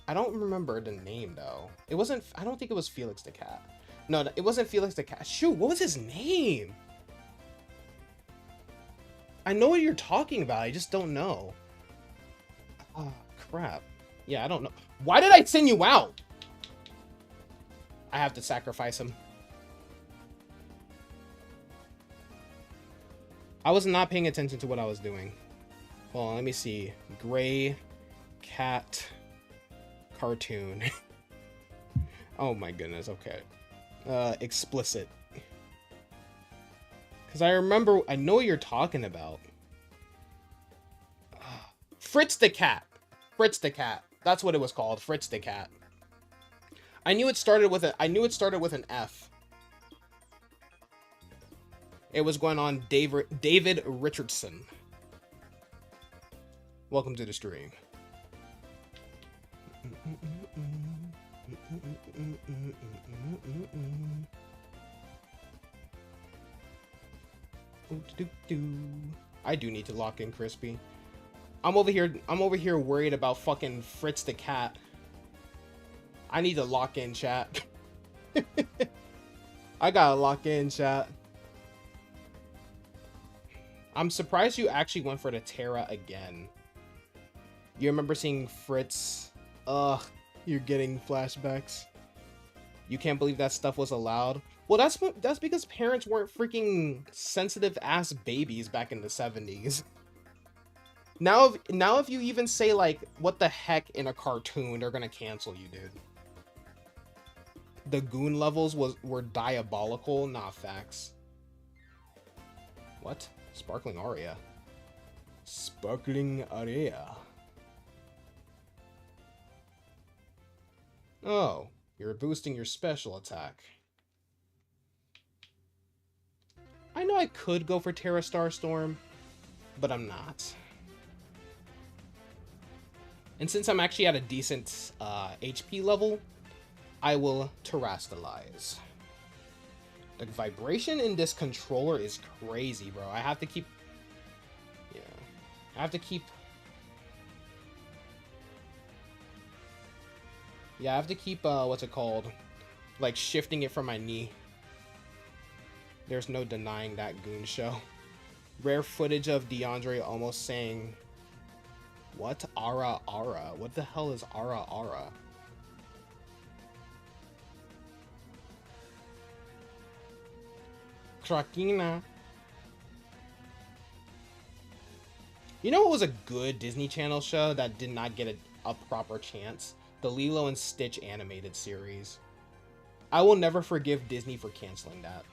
I don't remember the name though. It wasn't, I don't think it was Felix the Cat. No, it wasn't Felix the Cat. Shoot, what was his name? I know what you're talking about, I just don't know. Oh, crap. Yeah, I don't know. Why did I send you out? I have to sacrifice him. I was not paying attention to what I was doing. Hold on, let me see. Gray cat cartoon. Oh my goodness, okay. Explicit. Because I know what you're talking about. Fritz the Cat. Fritz the Cat. That's what it was called. Fritz the Cat. I knew it started with an F. It was going on David Richardson. Welcome to the stream. I do need to lock in Crispy. I'm over here worried about fucking Fritz the Cat. I need to lock in, chat. I gotta lock in, chat. I'm surprised you actually went for the Terra again. You remember seeing Fritz? Ugh, you're getting flashbacks. You can't believe that stuff was allowed. Well, that's because parents weren't freaking sensitive ass babies back in the 70s. Now if you even say like what the heck in a cartoon, they're gonna cancel you, dude. The goon levels were diabolical. Nah, facts. What? Sparkling Aria. Sparkling Aria. Oh, you're boosting your special attack. I know I could go for Terra Starstorm, but I'm not. And since I'm actually at a decent HP level, I will Terrastalize. The vibration in this controller is crazy, bro. I have to keep... Yeah. I have to keep... Yeah, I have to keep, what's it called? Like, shifting it from my knee. There's no denying that goon show. Rare footage of DeAndre almost saying... What? Ara Ara? What the hell is Ara Ara? Krakina. You know what was a good Disney Channel show that did not get a proper chance? The Lilo and Stitch animated series. I will never forgive Disney for canceling that.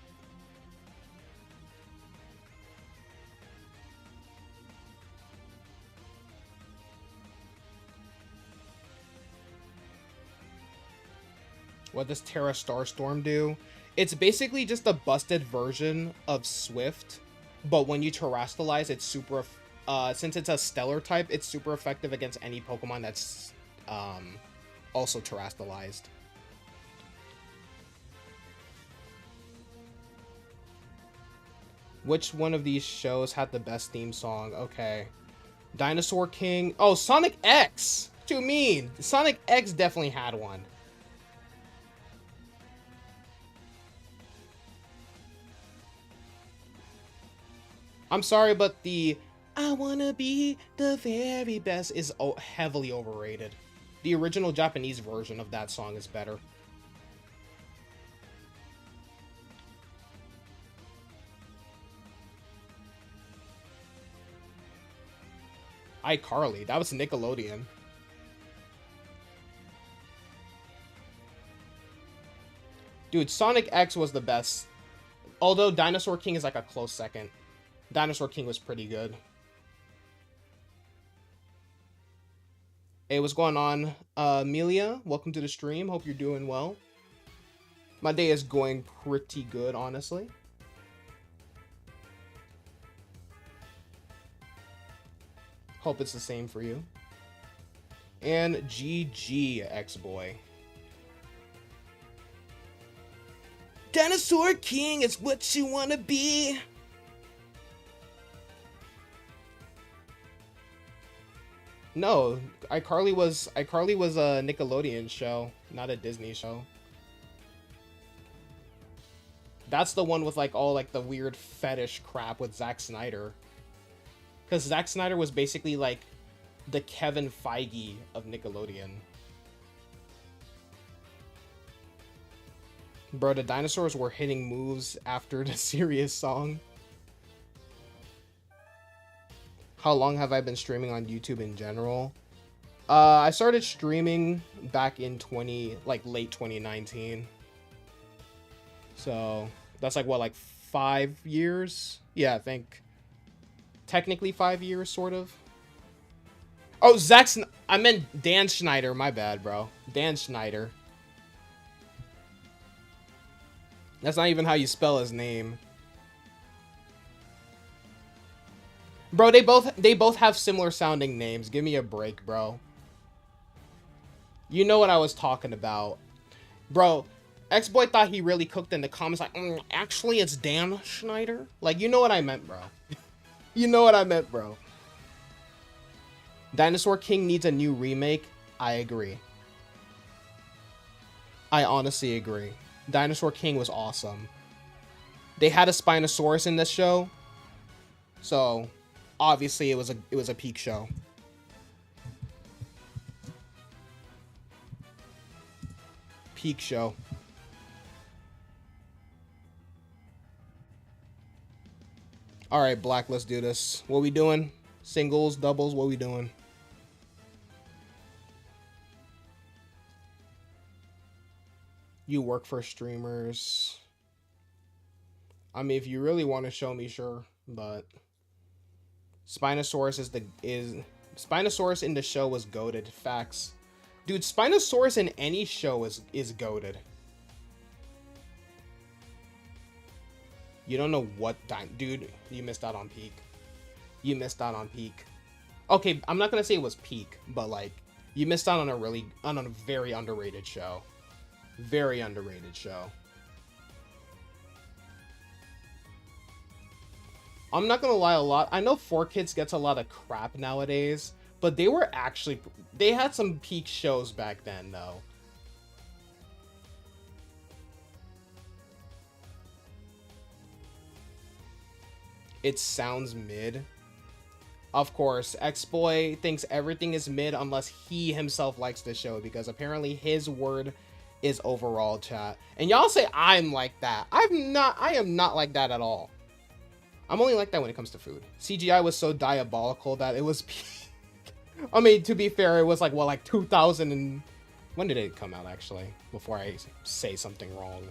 What does Terra Starstorm do? It's basically just a busted version of Swift, but when you Terrastalize, it's super since it's a stellar type, it's super effective against any Pokemon that's also terastallized. Which one of these shows had the best theme song? Okay. Dinosaur King. Oh, Sonic X! What do you mean? Sonic X definitely had one. I'm sorry, but the I wanna be the very best is heavily overrated. The original Japanese version of that song is better. iCarly, that was Nickelodeon. Dude, Sonic X was the best. Although Dinosaur King is like a close second. Dinosaur King was pretty good. Hey, what's going on? Amelia, welcome to the stream. Hope you're doing well. My day is going pretty good, honestly. Hope it's the same for you. And GG, X-Boy. Dinosaur King is what you wanna be. No, iCarly was a Nickelodeon show, not a Disney show. That's the one with like all like the weird fetish crap with Zack Snyder. Because Zack Snyder was basically like the Kevin Feige of Nickelodeon. Bro, the dinosaurs were hitting moves after the serious song. How long have I been streaming on YouTube in general? I started streaming back in late 2019. So that's like what, like 5 years? Yeah, I think technically 5 years, sort of. Oh, I meant Dan Schneider. My bad, bro. Dan Schneider. That's not even how you spell his name. Bro, they both have similar sounding names. Give me a break, bro. You know what I was talking about. Bro, X-Boy thought he really cooked in the comments like, actually it's Dan Schneider. Like, you know what I meant, bro. You know what I meant, bro. Dinosaur King needs a new remake. I agree. I honestly agree. Dinosaur King was awesome. They had a Spinosaurus in this show. So, obviously it was a peak show. Peak show. All right, Black, let's do this. What we doing? Singles, doubles, what we doing? You work for streamers. I mean, if you really want to show me, sure, but Spinosaurus Spinosaurus in the show was goated. Facts. Dude, Spinosaurus in any show is goated. You don't know what dude, you missed out on peak. You missed out on peak. Okay, I'm not gonna say it was peak, but like you missed out on a very underrated show. Very underrated show. I'm not gonna lie, I know 4Kids gets a lot of crap nowadays, but they had some peak shows back then though. It sounds mid. Of course, X-Boy thinks everything is mid unless he himself likes the show, because apparently his word is overall, chat. And y'all say I'm like that. I am not like that at all. I'm only like that when it comes to food. CGI was so diabolical that it was I mean, to be fair, it was like, well, like 2000 and... When did it come out, actually? Before I say something wrong.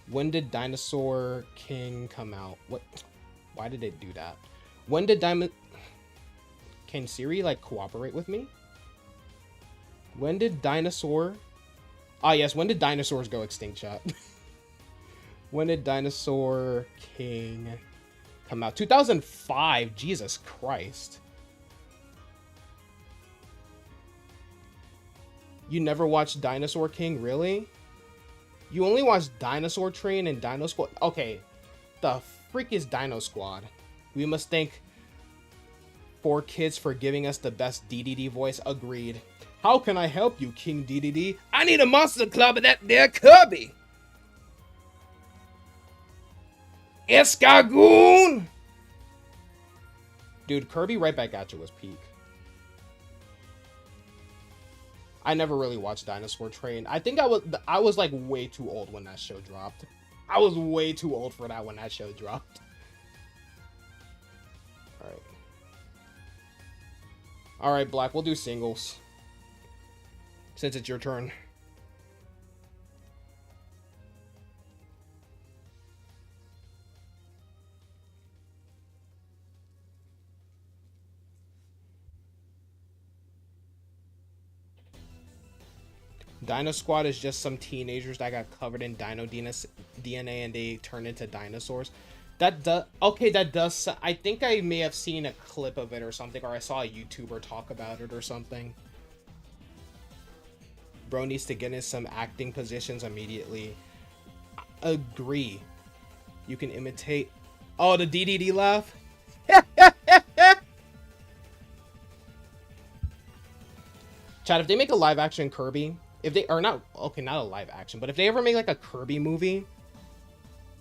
When did Dinosaur King come out? What? Why did it do that? When did Can Siri, like, cooperate with me? When did dinosaur... Ah, yes, when did dinosaurs go extinct, chat? When did Dinosaur King come out? 2005. Jesus Christ. You never watched Dinosaur King, really? You only watched Dinosaur Train and Dino Squad? Okay, the freak is Dino Squad? We must thank 4Kids for giving us the best DDD voice. Agreed. How can I help you, King DDD? I need a monster club of that there Kirby. Escargoon! Dude, Kirby Right Back At You was peak. I never really watched Dinosaur Train. I think I was like way too old when that show dropped. I was way too old for that when that show dropped. Alright. Alright, Black, we'll do singles. Since it's your turn. Dino Squad is just some teenagers that got covered in dino DNA and they turned into dinosaurs. That does... Okay, that does... I think I may have seen a clip of it or something, or I saw a YouTuber talk about it or something. Bro needs to get in some acting positions immediately. Agree. You can imitate... Oh, the DDD laugh? Chad, if they make a live action Kirby... If they are not... Okay, not a live action, but if they ever make like a Kirby movie...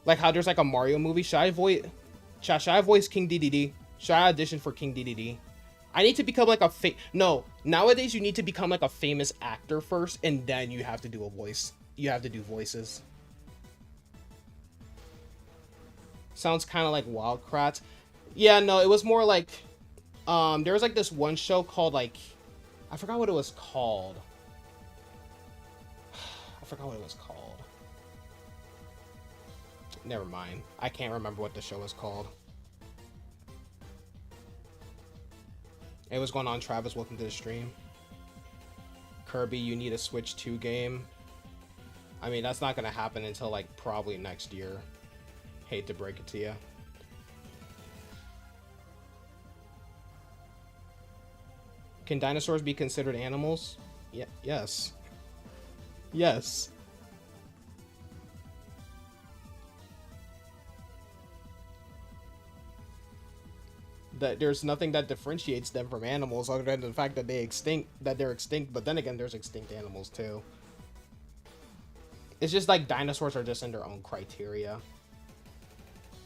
Like how there's like a Mario movie, should I voice King DDD? Should I audition for King DDD? I need to become like a No, nowadays you need to become like a famous actor first, and then you have to do a voice. You have to do voices. Sounds kind of like Wildcrats. Yeah, no, it was more like... there was like this one show called like... I forgot what it was called. I forgot what it was called. Never mind. I can't remember what the show was called. Hey, what's going on, Travis? Welcome to the stream. Kirby, you need a Switch 2 game. I mean, that's not going to happen until, like, probably next year. Hate to break it to you. Can dinosaurs be considered animals? Yeah, yes. Yes. That there's nothing that differentiates them from animals other than the fact that they're extinct, but then again there's extinct animals too. It's just like dinosaurs are just in their own criteria.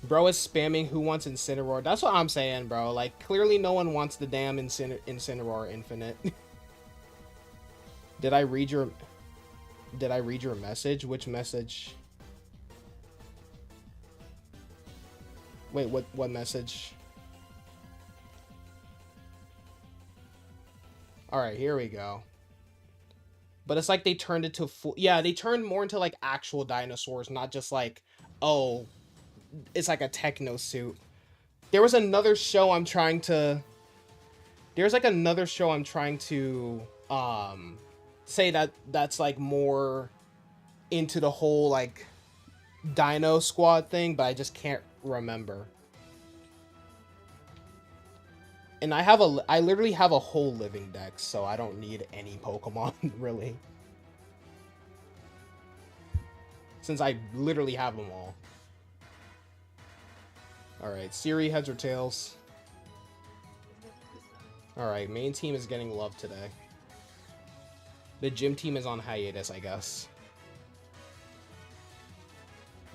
Bro is spamming who wants Incineroar. That's what I'm saying, bro. Like, clearly no one wants the damn Incineroar Infinite. Did I read your message? Which message? Wait, what message? Alright, here we go. But it's like they turned it to full... Yeah, they turned more into, like, actual dinosaurs, not just, like, oh, it's like a techno suit. There was another show I'm trying to... There's, like, another show I'm trying to, say that's, like, more into the whole, like, Dino Squad thing, but I just can't remember. And I literally have a whole living dex, so I don't need any Pokemon, really. Since I literally have them all. Alright, Siri, heads or tails? Alright, main team is getting love today. The gym team is on hiatus, I guess.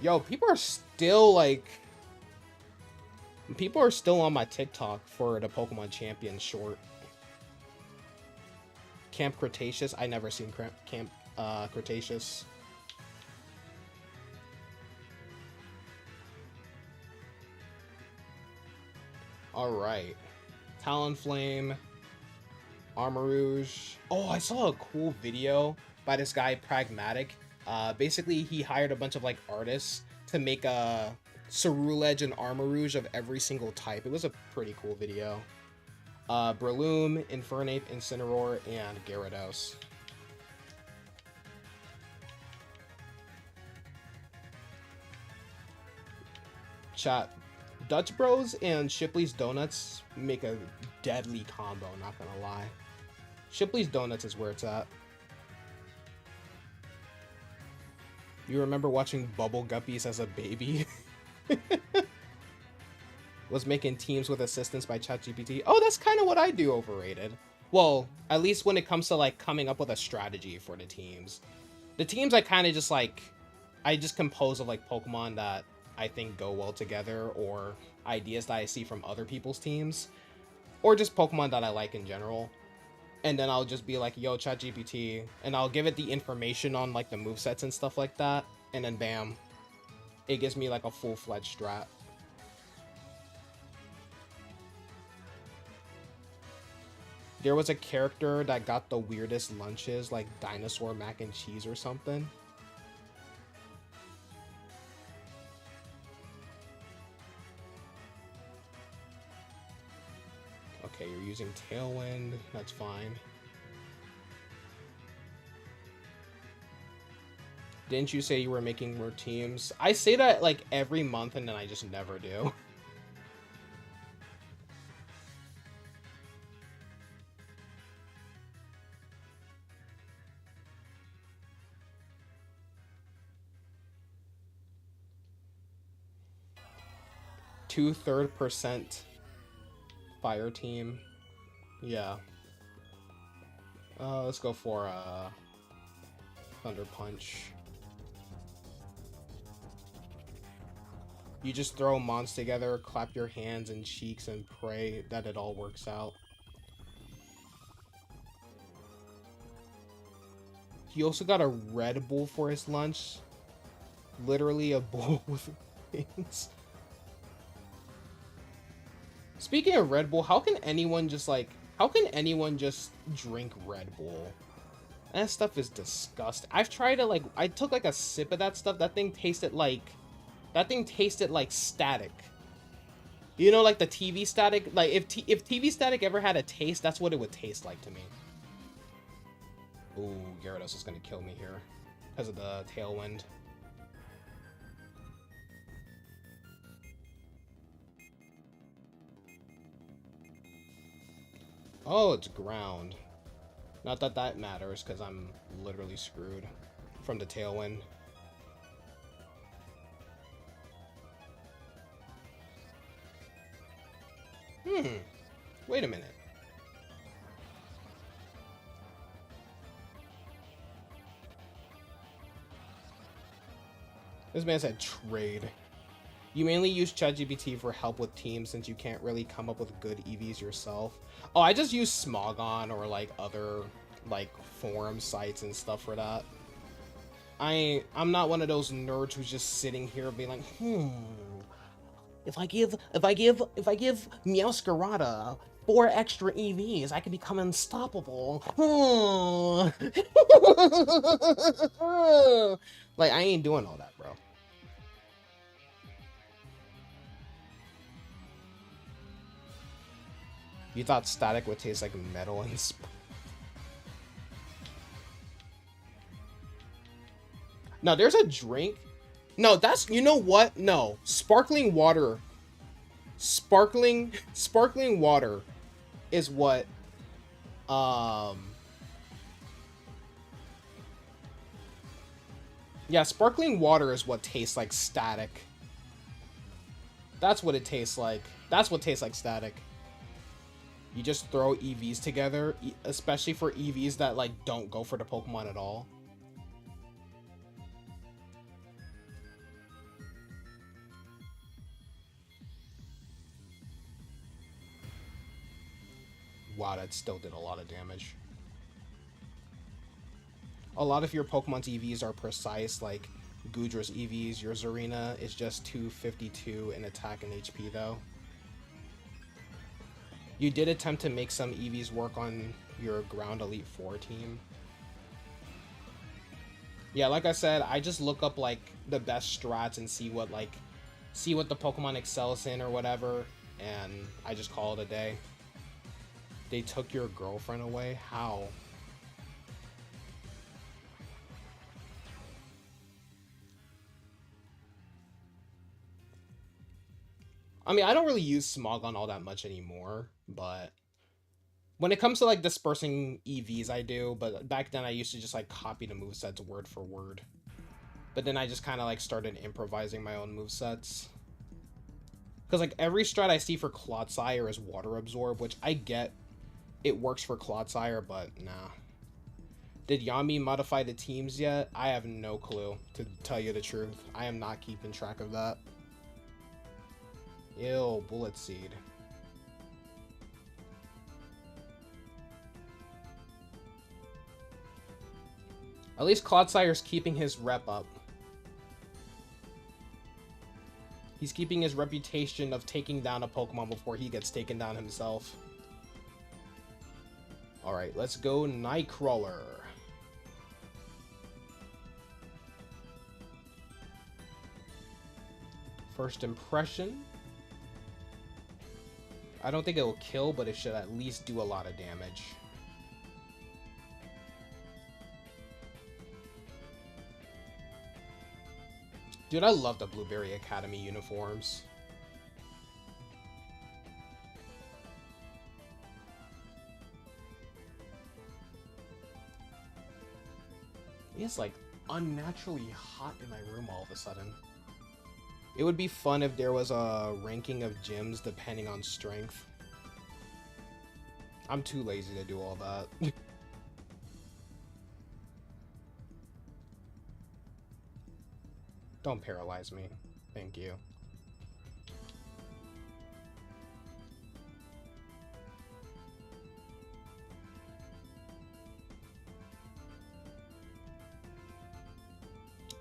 Yo, people are still, like... People are still on my TikTok for the Pokemon Champion short. Camp Cretaceous. I never seen Camp Cretaceous. Alright. Talonflame. Armarouge. Oh, I saw a cool video by this guy, Pragmatic. Basically, he hired a bunch of, like, artists to make a... Ceruledge and Armarouge of every single type. It was a pretty cool video. Breloom, Infernape, Incineroar, and Gyarados. Chat. Dutch Bros and Shipley's Donuts make a deadly combo, not gonna lie. Shipley's Donuts is where it's at. You remember watching Bubble Guppies as a baby? Was making teams with assistance by ChatGPT. Oh, that's kind of what I do, overrated. Well, at least when it comes to like coming up with a strategy for the teams. The teams I kind of just like, I just compose of like Pokemon that I think go well together, or ideas that I see from other people's teams, or just Pokemon that I like in general. And then I'll just be like, yo, ChatGPT, and I'll give it the information on like the movesets and stuff like that, and then bam, it gives me like a full-fledged strat. There was a character that got the weirdest lunches, like dinosaur mac and cheese or something. Okay, you're using Tailwind, that's fine. Didn't you say you were making more teams? I say that like every month and then I just never do. Two-third% fire team. Yeah. Let's go for Thunder Punch. You just throw mons together, clap your hands and cheeks, and pray that it all works out. He also got a Red Bull for his lunch. Literally a bowl with things. Speaking of Red Bull, how can anyone just drink Red Bull? That stuff is disgusting. I've tried to I took like a sip of that stuff. That thing tasted like static. You know, like the TV static. Like if TV static ever had a taste, that's what it would taste like to me. Ooh, Gyarados is gonna kill me here because of the Tailwind. Oh, it's ground. Not that that matters, because I'm literally screwed from the Tailwind. Wait a minute. This man said trade. You mainly use ChatGPT for help with teams since you can't really come up with good EVs yourself. Oh, I just use Smogon or like other like forum sites and stuff for that. I'm not one of those nerds who's just sitting here being like, if I give Meowscarada 4 extra EVs, I can become unstoppable. Like, I ain't doing all that, bro. You thought static would taste like metal and No, there's a drink. No, that's, you know what? No, sparkling water. Sparkling water is what yeah, sparkling water is what tastes like static. That's what it tastes like. That's what tastes like static. You just throw EVs together, especially for EVs that like don't go for the Pokemon at all. Wow, that still did a lot of damage. A lot of your Pokemon's EVs are precise, like Goodra's EVs. Your Zarina is just 252 in attack and HP though. You did attempt to make some EVs work on your Ground Elite 4 team. Yeah, like I said, I just look up like the best strats and see what the Pokemon excels in or whatever, and I just call it a day. They took your girlfriend away? How? I mean, I don't really use Smogon all that much anymore, but when it comes to like dispersing EVs, I do. But back then, I used to just like copy the movesets word for word. But then I just kind of like started improvising my own movesets. Because like every strat I see for Clodsire is Water Absorb, which I get it works for Clodsire, but nah. Did Yami modify the teams yet? I have no clue, to tell you the truth. I am not keeping track of that. Ew, Bullet Seed. At least Clodsire's keeping his rep up. He's keeping his reputation of taking down a Pokemon before he gets taken down himself. Alright, let's go Nightcrawler. First impression. I don't think it will kill, but it should at least do a lot of damage. Dude, I love the Blueberry Academy uniforms. It's like unnaturally hot in my room all of a sudden. It would be fun if there was a ranking of gyms depending on strength. I'm too lazy to do all that. Don't paralyze me. Thank you.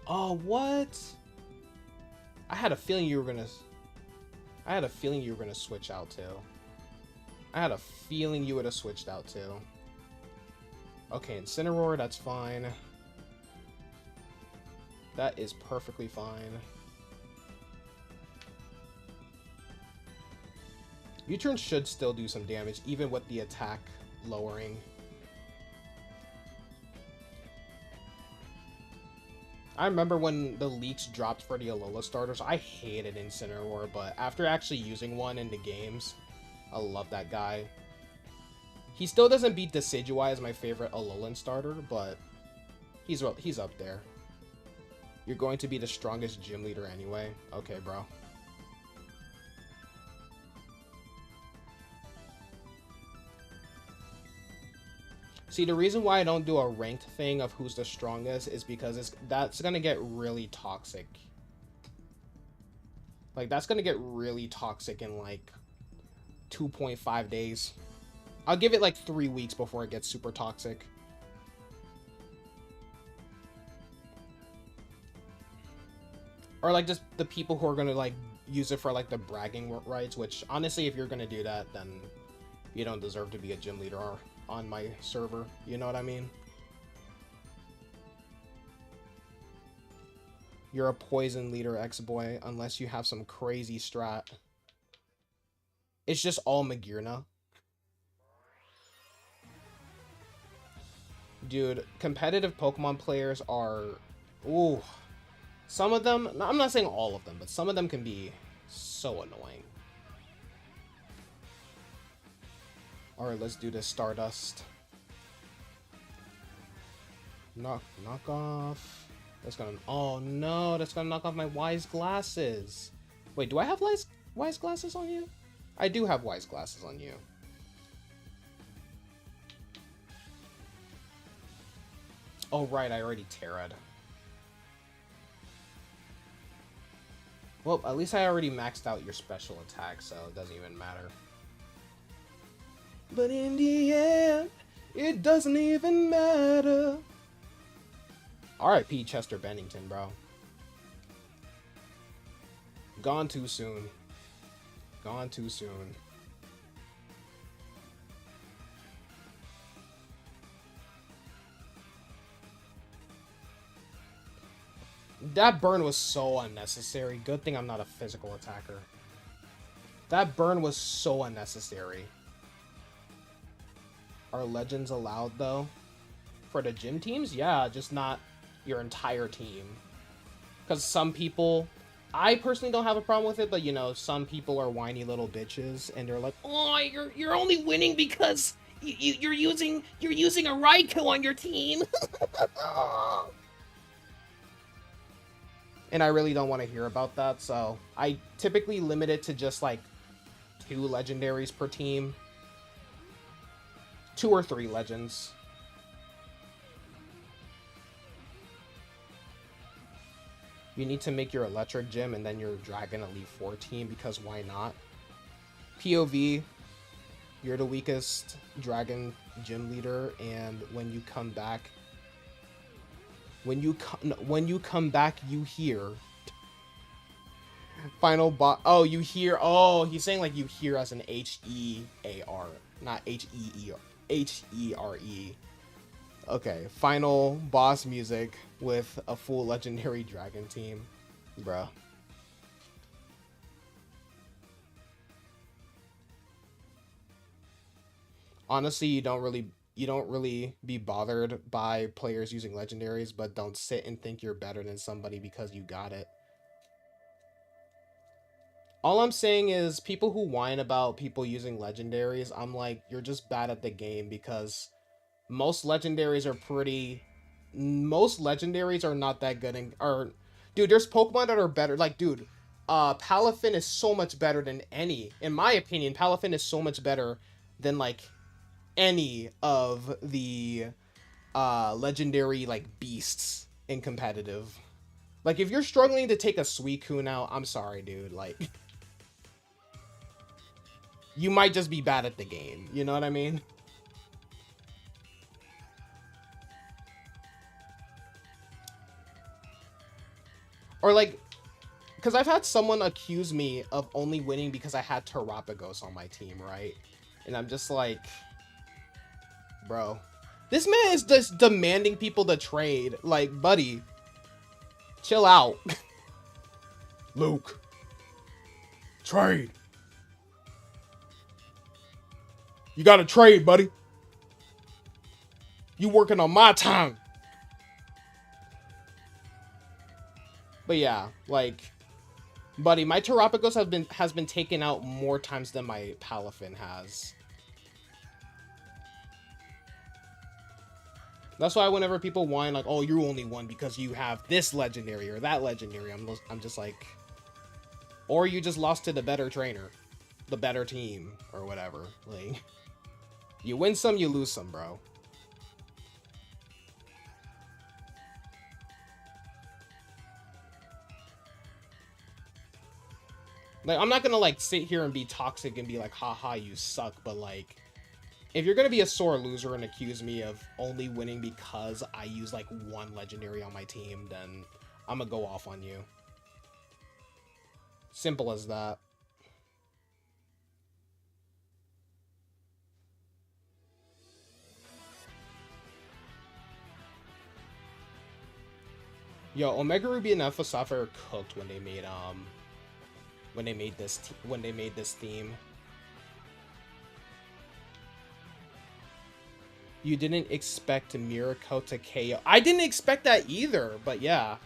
Oh, what? I had a feeling you were gonna switch out too. I had a feeling you would have switched out too. Okay, Incineroar, that's fine. That is perfectly fine. U-turn should still do some damage, even with the attack lowering. I remember when the leaks dropped for the Alola starters, I hated Incineroar, but after actually using one in the games, I love that guy. He still doesn't beat Decidueye as my favorite Alolan starter, but he's up there. You're going to be the strongest gym leader anyway. Okay, bro. See, the reason why I don't do a ranked thing of who's the strongest is because that's gonna get really toxic. Like, that's gonna get really toxic in, like, 2.5 days. I'll give it, like, 3 weeks before it gets super toxic. Or, like, just the people who are gonna, like, use it for, like, the bragging rights, which, honestly, if you're gonna do that, then you don't deserve to be a gym leader on my server. You know what I mean? You're a poison leader, X-Boy, unless you have some crazy strat. It's just all Magearna. Dude, competitive Pokemon players are... Ooh. Some of them... I'm not saying all of them, but some of them can be so annoying. Alright, let's do this Stardust. Knock off. That's gonna... Oh no, that's gonna knock off my Wise Glasses. Wait, do I have Wise Glasses on you? I do have Wise Glasses on you. Oh right, I already Terra'd. Well, at least I already maxed out your special attack, so it doesn't even matter. But in the end, it doesn't even matter. R.I.P. Chester Bennington, bro. Gone too soon. Gone too soon. That burn was so unnecessary. Good thing I'm not a physical attacker. That burn was so unnecessary. Are legends allowed, though? For the gym teams? Yeah, just not your entire team. Because some people I personally don't have a problem with it, but you know, some people are whiny little bitches, and they're like, "Oh, you're only winning because you're using a Raikou on your team," and I really don't want to hear about that. So I typically limit it to just like 2 legendaries per team, 2 or 3 legends. You need to make your electric gym and then your Dragon Elite 4 team, because why not? POV, you're the weakest Dragon gym leader, and when you come back, you hear final boss. Oh, you hear. Oh, he's saying like you hear as an H-E-A-R, not H-E-E-R, H-E-R-E. Okay, final boss music with a full legendary dragon team. Bruh. Honestly, you don't really be bothered by players using legendaries, but don't sit and think you're better than somebody because you got it. All I'm saying is people who whine about people using legendaries, I'm like, you're just bad at the game, because most legendaries are pretty most legendaries are not that good, and or dude, there's Pokemon that are better. Like, dude, Palafin is so much better than any. In my opinion, Palafin is so much better than like any of the legendary like beasts in competitive. Like, if you're struggling to take a Suicune out, I'm sorry, dude. Like, you might just be bad at the game. You know what I mean? Or like, because I've had someone accuse me of only winning because I had Terapagos on my team, right? And I'm just like, bro, this man is just demanding people to trade. Like, buddy, chill out. Luke, trade. You gotta trade, buddy. You working on my time. But yeah, like, buddy, my Terapagos has been taken out more times than my Palafin has. That's why whenever people whine like, "Oh, you only won because you have this legendary or that legendary," I'm just like, or you just lost to the better trainer, the better team, or whatever. Like, you win some, you lose some, bro. Like, I'm not gonna like sit here and be toxic and be like, haha, you suck, but like, if you're gonna be a sore loser and accuse me of only winning because I use like 1 legendary on my team, then I'm gonna go off on you. Simple as that. Yo, Omega Ruby and Alpha Sapphire cooked when they made this theme. You didn't expect Mirako to KO. I didn't expect that either, but yeah.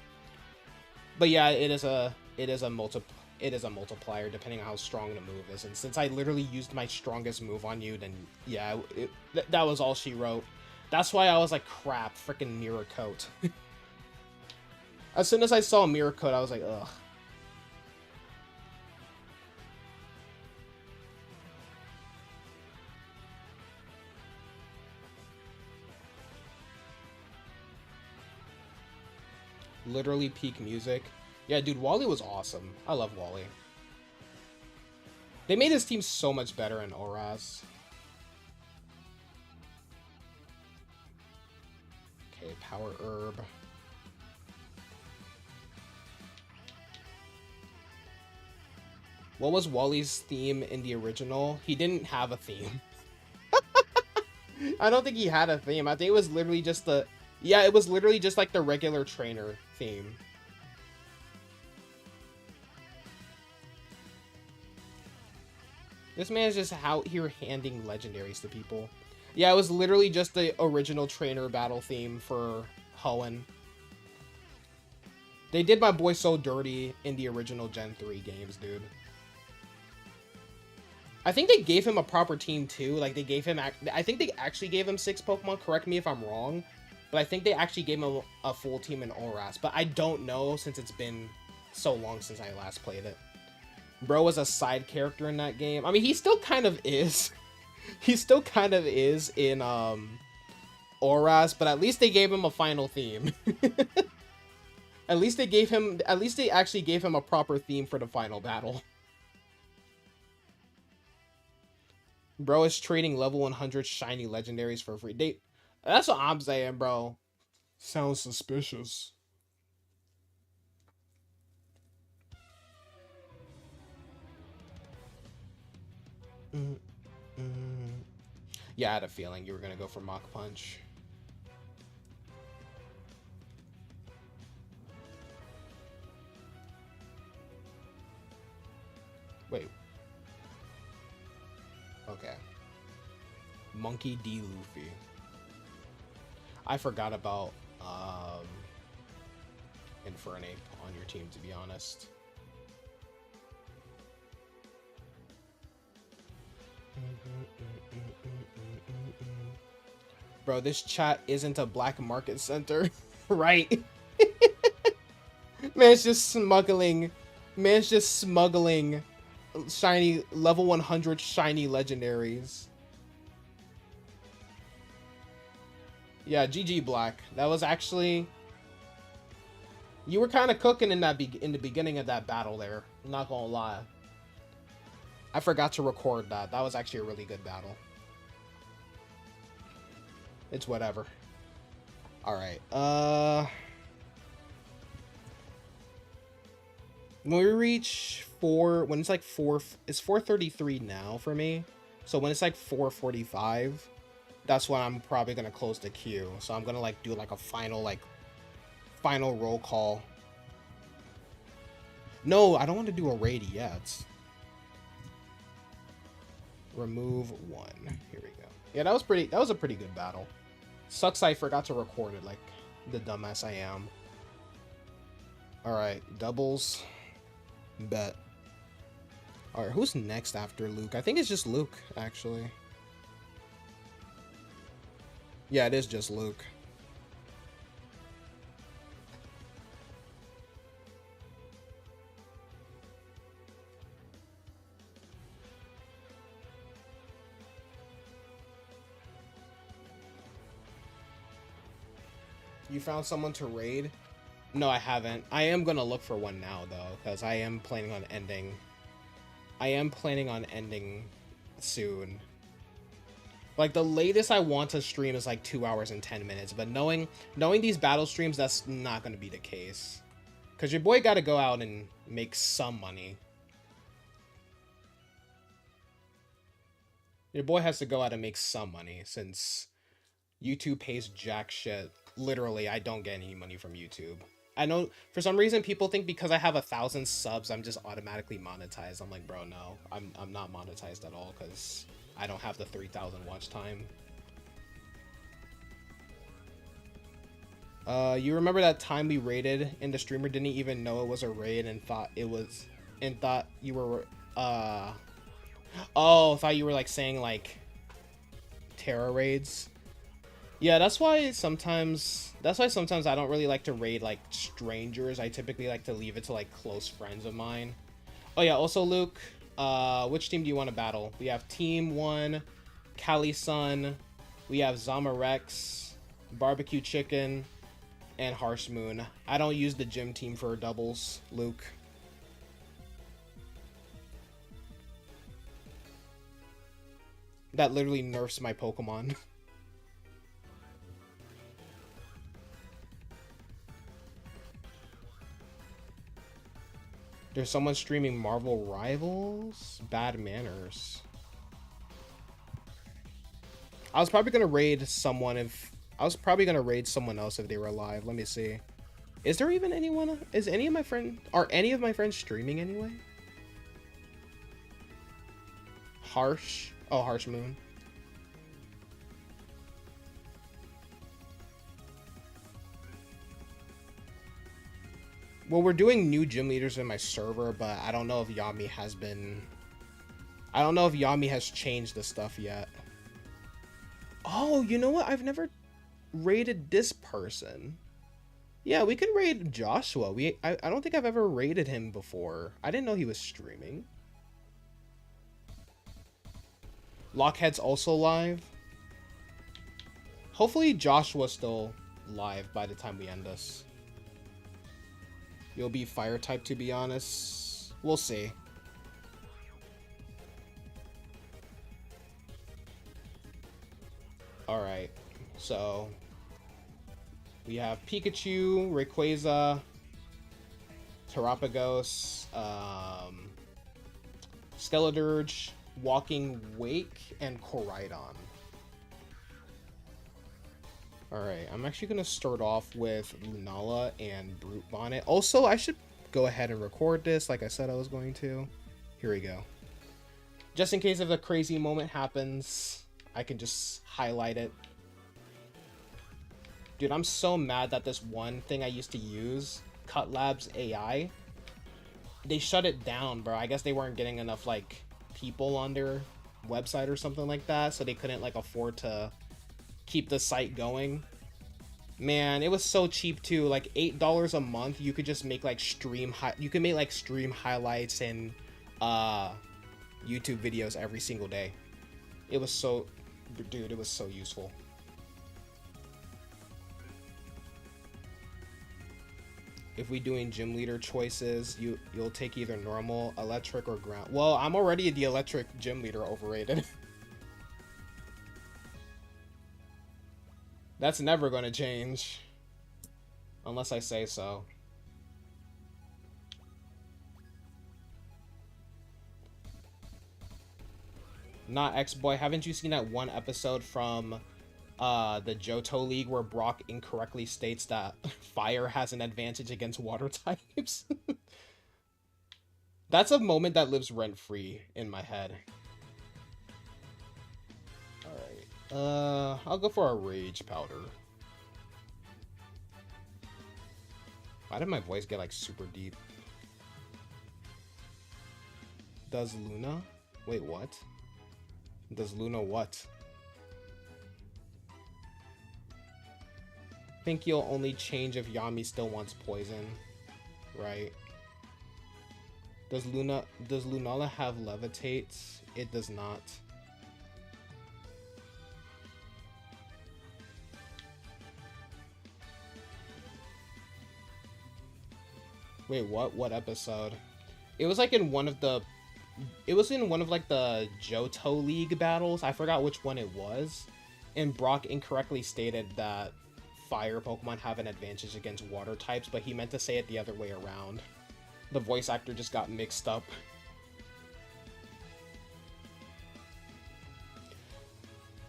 But yeah, it is a multiplier depending on how strong the move is. And since I literally used my strongest move on you, then yeah, that was all she wrote. That's why I was like, crap, freaking Mirako. As soon as I saw Mirako, I was like, ugh. Literally peak music. Yeah, dude, Wally was awesome. I love Wally. They made his team so much better in Oras. Okay, Power Herb. What was Wally's theme in the original? He didn't have a theme. I don't think he had a theme. I think it was literally just the... Yeah, it was literally just like the regular trainer theme. This man is just out here handing legendaries to people. Yeah, it was literally just the original trainer battle theme for Hoenn. They did my boy so dirty in the original Gen 3 games, dude. I think they gave him a proper team too. Like they gave him, I think they actually gave him 6 Pokemon. Correct me if I'm wrong, but I think they actually gave him a full team in ORAS. But I don't know since it's been so long since I last played it. Bro was a side character in that game. I mean, he still kind of is. He still kind of is in ORAS, but at least they gave him a final theme. At least they actually gave him a proper theme for the final battle. Bro is trading level 100 shiny legendaries for free. That's what I'm saying, bro. Sounds suspicious. Yeah, I had a feeling you were gonna go for Mach Punch. Wait. Okay. Monkey D. Luffy. I forgot about Infernape on your team, to be honest. Bro, this chat isn't a black market center. Right? Man's just smuggling shiny level 100 shiny legendaries. Yeah, GG Black. That was actually, you were kind of cooking in the beginning of that battle there. I'm not gonna lie. I forgot to record that. That was actually a really good battle. It's whatever. All right. When we reach when it's like it's 4:33 now for me. So when it's like 4:45, that's when I'm probably gonna close the queue. So I'm gonna like do like a final roll call. No, I don't want to do a raid yet. Remove 1. Here we go. Yeah, that was a pretty good battle. Sucks I forgot to record it like the dumbass I am. Alright, doubles. Bet. Alright, who's next after Luke? I think it's just Luke, actually. Yeah, it is just Luke. You found someone to raid? No, I haven't. I am gonna look for one now, though, because I am planning on ending soon. Like, the latest I want to stream is like 2 hours and 10 minutes, but knowing these battle streams, that's not gonna be the case. Because your boy gotta go out and make some money. Your boy has to go out and make some money, since YouTube pays jack shit. Literally, I don't get any money from YouTube. I know for some reason people think because I have 1,000 subs, I'm just automatically monetized. I'm like, bro, no, I'm not monetized at all because I don't have the 3,000 watch time. You remember that time we raided and the streamer didn't even know it was a raid and thought you were thought you were like saying like terror raids. Yeah, that's why sometimes I don't really like to raid like strangers. I typically like to leave it to like close friends of mine. Oh yeah, also Luke, which team do you want to battle? We have Team 1, Cali Sun, we have Zamarex, Barbecue Chicken, and Harsh Moon. I don't use the gym team for doubles, Luke. That literally nerfs my Pokemon. There's someone streaming Marvel Rivals? Bad manners. I was probably gonna raid someone else if they were alive. Let me see. Is there even anyone? Are any of my friends streaming anyway? Harsh. Oh, Harsh Moon. Well, we're doing new gym leaders in my server, but I don't know if Yami has been... I don't know if Yami has changed the stuff yet. Oh, you know what? I've never rated this person. Yeah, we can raid Joshua. I don't think I've ever raided him before. I didn't know he was streaming. Lockhead's also live. Hopefully Joshua's still live by the time we end this. You'll be fire type, to be honest. We'll see. Alright, so we have Pikachu, Rayquaza, Terapagos, Skeledirge, Walking Wake, and Koraidon. Alright, I'm actually going to start off with Lunala and Brute Bonnet. Also, I should go ahead and record this like I said I was going to. Here we go. Just in case if a crazy moment happens, I can just highlight it. Dude, I'm so mad that this one thing I used to use, Cut Labs AI, they shut it down, bro. I guess they weren't getting enough, like, people on their website or something like that, so they couldn't, like, afford to keep the site going. Man, it was so cheap, too. Like, $8 a month, you could just make, like, stream highlights and, YouTube videos every single day. It was so... Dude, it was so useful. If we doing gym leader choices, you'll take either normal, electric, or ground. Well, I'm already the electric gym leader, overrated. That's never gonna change. Unless I say so. Not X-Boy, haven't you seen that one episode from the Johto League where Brock incorrectly states that fire has an advantage against water types? That's a moment that lives rent-free in my head. Alright. I'll go for a Rage Powder. Why did my voice get, like, super deep? Does Luna? Wait, what? Does Luna what? Think you'll only change if Yami still wants poison, right? Does Lunala have levitate? It does not. Wait, what? What episode? It was like in one of the... It was in one of like the Johto League battles. I forgot which one it was. And Brock incorrectly stated that fire Pokemon have an advantage against water types, but he meant to say it the other way around. The voice actor just got mixed up.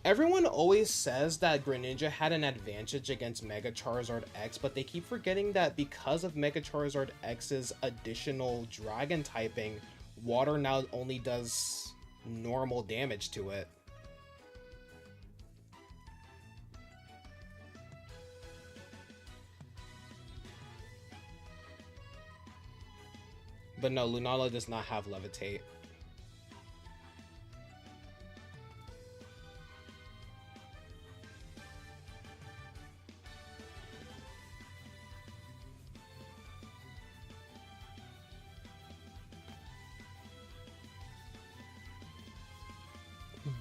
Everyone always says that Greninja had an advantage against Mega Charizard X, but they keep forgetting that because of Mega Charizard X's additional dragon typing, water now only does normal damage to it. But no, Lunala does not have levitate.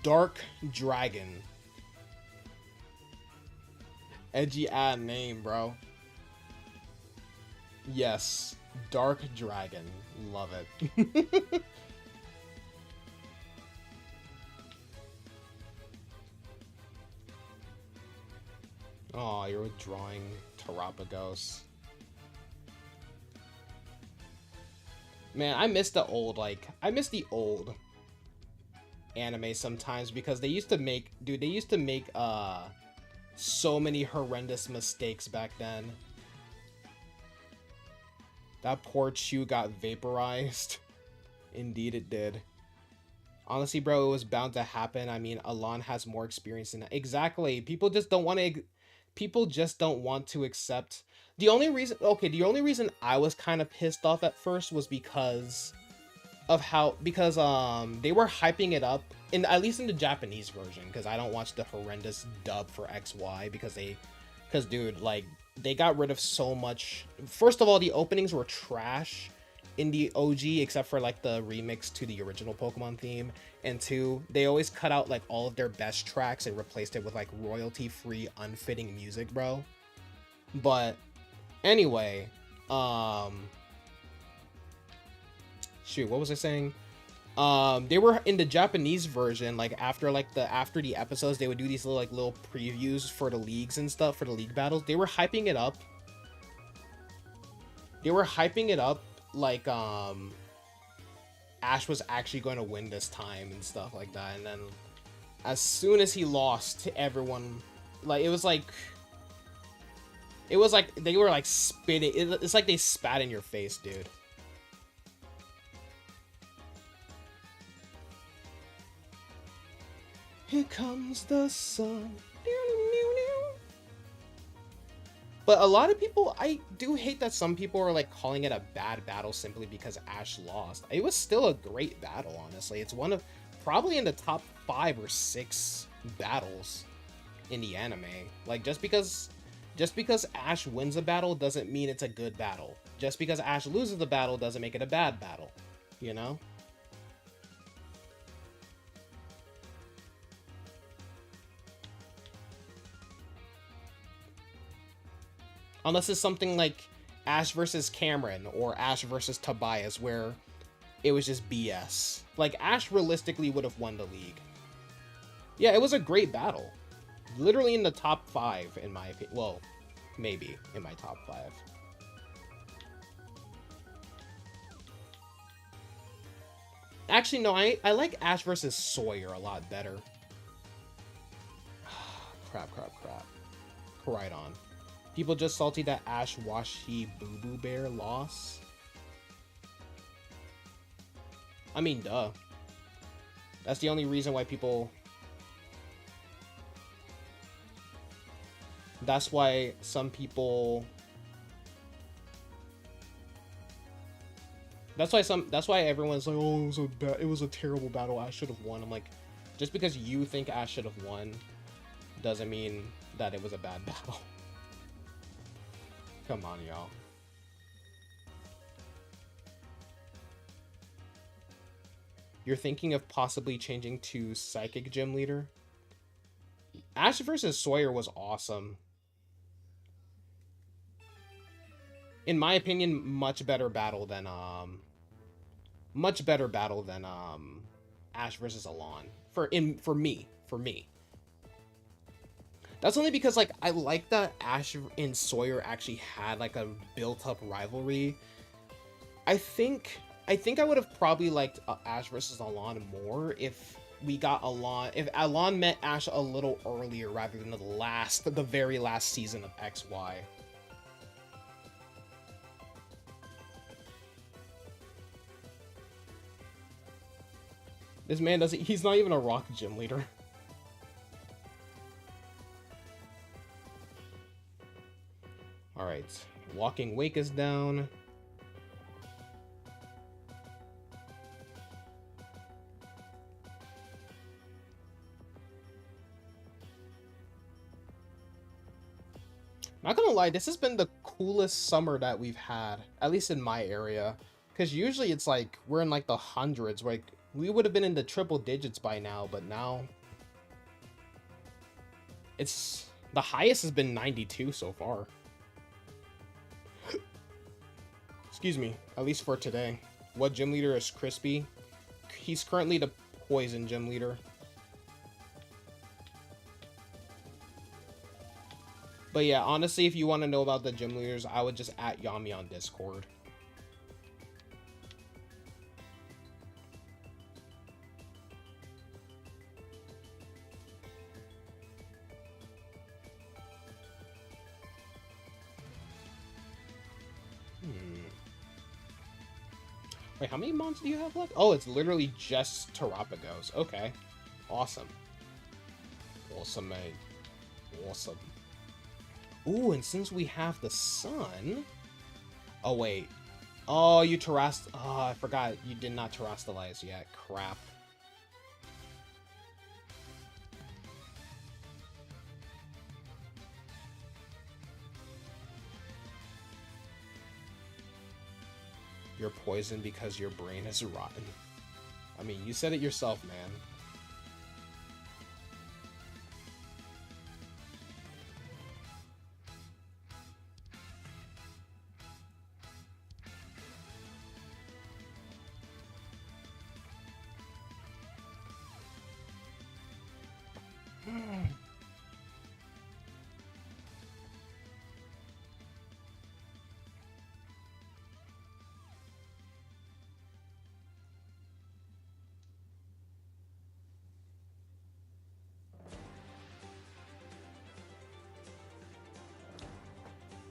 Dark Dragon. Edgy ad name, bro. Yes. Dark Dragon. Love it. Oh, you're withdrawing Terapagos. Man, I miss the old, I miss the old anime sometimes because they used to make, dude, they used to make, so many horrendous mistakes back then. That poor Chew got vaporized. Indeed it did. Honestly, bro, it was bound to happen. I mean, Alon has more experience than that. Exactly. People just don't want to... people just don't want to accept. The only reason I was kind of pissed off at first was because of how, because they were hyping it up in, at least in the Japanese version, because I don't watch the horrendous dub for XY, because dude, like, they got rid of so much. First of all, the openings were trash in the OG, except for like the remix to the original Pokemon theme. And two, they always cut out like all of their best tracks and replaced it with like royalty-free, unfitting music, bro. But anyway, shoot, what was I saying? They were in the Japanese version, like after the episodes, they would do these little previews for the leagues and stuff, for the league battles. They were hyping it up. Like Ash was actually going to win this time and stuff like that. And then as soon as he lost, everyone, like, it was like they were like spitting. It's like they spat in your face, dude. Here comes the sun. But a lot of people, I do hate that some people are like calling it a bad battle simply because Ash lost. It was still a great battle, honestly. It's one of probably in the top 5 or 6 battles in the anime. Like, just because Ash wins a battle doesn't mean it's a good battle. Just because Ash loses the battle doesn't make it a bad battle, you know? Unless it's something like Ash versus Cameron or Ash versus Tobias, where it was just BS. Like, Ash realistically would have won the league. Yeah, it was a great battle. Literally in the top 5, in my opinion. Well, maybe in my top 5. Actually, no, I like Ash versus Sawyer a lot better. Crap. Right on. People just salty that Ash Washi Boo Boo Bear lost. I mean, duh. That's the only reason why people... That's why some people... That's why everyone's like, oh, it was a terrible battle. Ash should have won. I'm like, just because you think Ash should have won doesn't mean that it was a bad battle. Come on, y'all. You're thinking of possibly changing to Psychic Gym Leader? Ash versus Sawyer was awesome. In my opinion, much better battle than Ash versus Alon. For me. That's only because, like, I like that Ash and Sawyer actually had, like, a built-up rivalry. I think I would have probably liked Ash versus Alon more if Alon met Ash a little earlier rather than the very last season of XY. This man he's not even a rock gym leader. Alright, Walking Wake is down. Not gonna lie, this has been the coolest summer that we've had, at least in my area. Because usually it's like, we're in like the hundreds, like, we would have been in the triple digits by now, but now... the highest has been 92 so far. Excuse me, at least for today. What gym leader is Crispy? He's currently the Poison gym leader. But yeah, honestly, if you want to know about the gym leaders, I would just @ Yami on Discord. Wait, how many mons do you have left? Oh, it's literally just Terapagos. Okay. Awesome. Awesome, mate. Awesome. Ooh, and since we have the sun... Oh, wait. Oh, you terrast... Oh, I forgot. You did not terrastalize yet. Crap. You're poisoned because your brain is rotten. I mean, you said it yourself, man.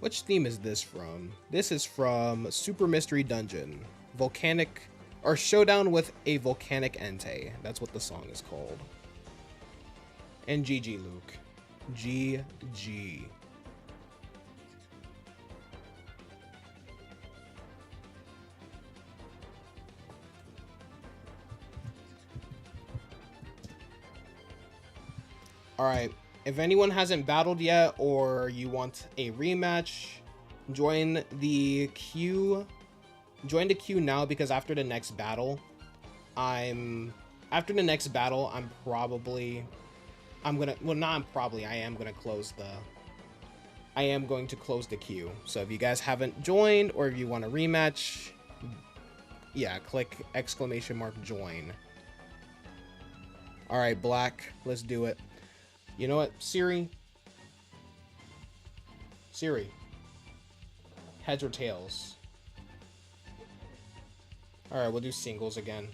Which theme is this from? This is from Super Mystery Dungeon. Volcanic... Or Showdown with a Volcanic Entei. That's what the song is called. And GG, Luke. GG. Alright. If anyone hasn't battled yet or you want a rematch, join the queue. Join the queue now because after the next battle, I am gonna close the queue. So if you guys haven't joined or if you want a rematch, yeah, click !join. All right, Black, let's do it. You know what, Siri, heads or tails? All right, we'll do singles again.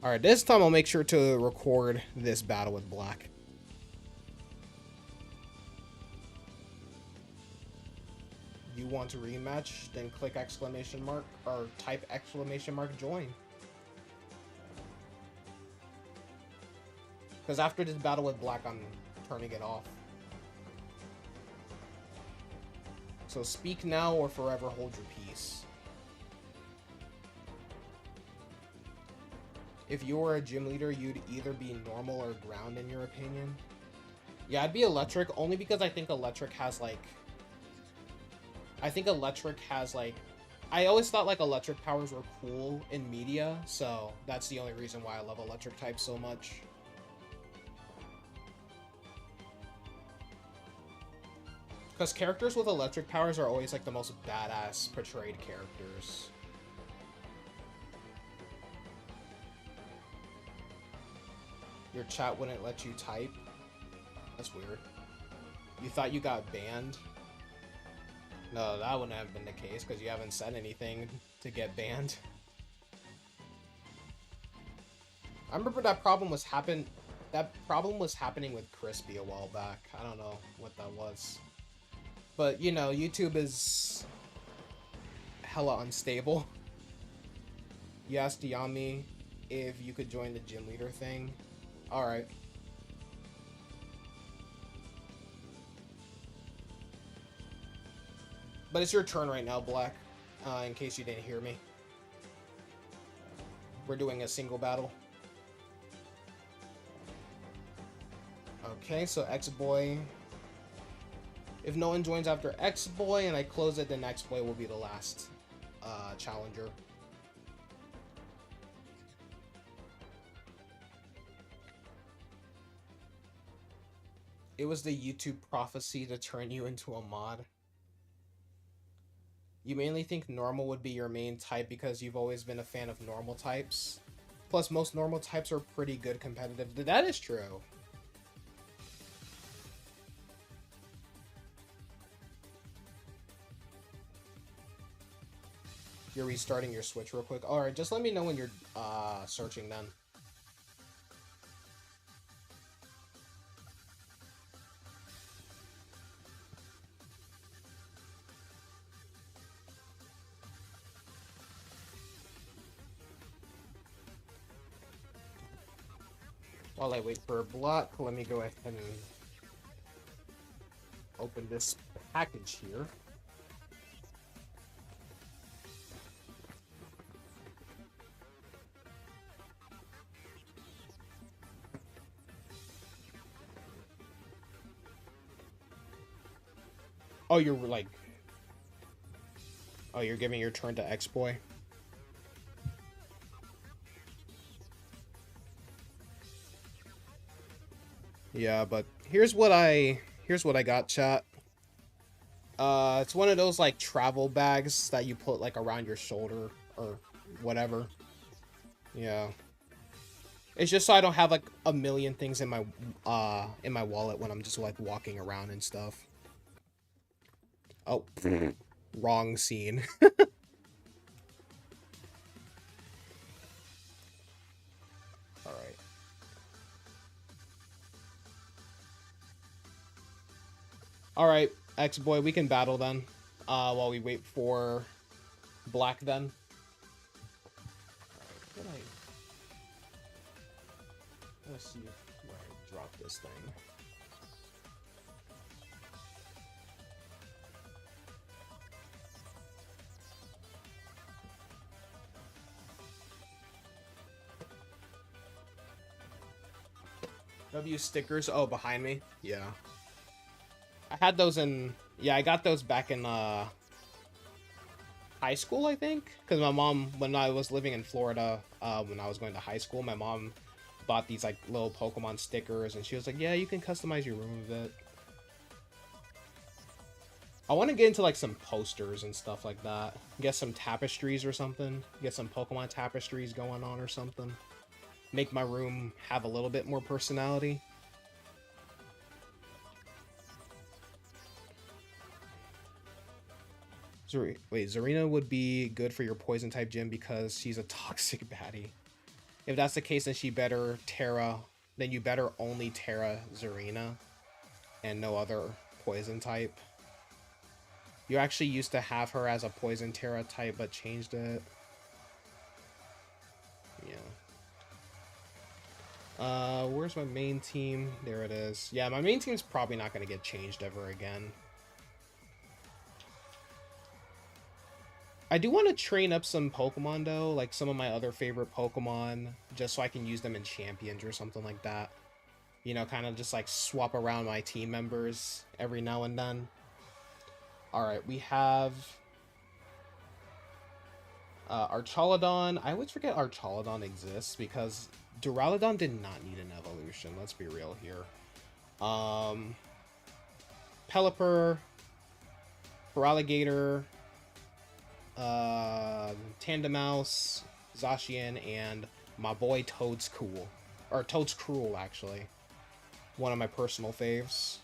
All right, this time I'll make sure to record this battle with Black. You want to rematch, then click ! Or type !join. Because after this battle with Black, I'm turning it off. So speak now or forever hold your peace. If you were a gym leader, you'd either be normal or ground in your opinion. Yeah, I'd be electric only because I think electric has like... I always thought like electric powers were cool in media, so that's the only reason why I love electric types so much. Because characters with electric powers are always like the most badass portrayed characters. Your chat wouldn't let you type? That's weird. You thought you got banned? No, that wouldn't have been the case because you haven't said anything to get banned. I remember that problem was happening with Crispy a while back. I don't know what that was. But, you know, YouTube is hella unstable. You asked Yami if you could join the gym leader thing. Alright. But it's your turn right now, Black, in case you didn't hear me. We're doing a single battle. Okay, so X-Boy. If no one joins after X-Boy and I close it, then X-Boy will be the last challenger. It was the YouTube prophecy to turn you into a mod. You mainly think normal would be your main type because you've always been a fan of normal types. Plus, most normal types are pretty good competitive. That is true. You're restarting your Switch real quick. Alright, just let me know when you're searching then. While I wait for a block, let me go ahead and open this package here. Oh, you're like... Oh, you're giving your turn to X-Boy? Yeah, but here's what I got, chat. It's one of those like travel bags that you put like around your shoulder or whatever. Yeah. It's just so I don't have like a million things in my wallet when I'm just like walking around and stuff. Oh, wrong scene. All right. All right, X-Boy, we can battle then. While we wait for Black then. All right, let's see where I drop this thing. W stickers. Oh, behind me. Yeah. I had those in... Yeah, I got those back in high school, I think. Because my mom, when I was living in Florida, when I was going to high school, my mom bought these like little Pokemon stickers. And she was like, yeah, you can customize your room with it. I want to get into like some posters and stuff like that. Get some tapestries or something. Get some Pokemon tapestries going on or something. Make my room have a little bit more personality. Wait, Zarina would be good for your poison type gym because she's a toxic baddie. If that's the case, then you better only Terra Zarina and no other poison type. You actually used to have her as a poison Terra type, but changed it. Yeah. Where's my main team? There it is. Yeah, my main team's probably not going to get changed ever again. I do want to train up some Pokemon, though, like some of my other favorite Pokemon, just so I can use them in Champions or something like that. You know, kind of just, like, swap around my team members every now and then. Alright, we have... Archaludon. I always forget Archaludon exists, because Duraludon did not need an evolution, let's be real here. Pelipper, Feraligatr, Tandemaus, Zacian, and my boy Toadscool. Or Toadscruel, actually. One of my personal faves.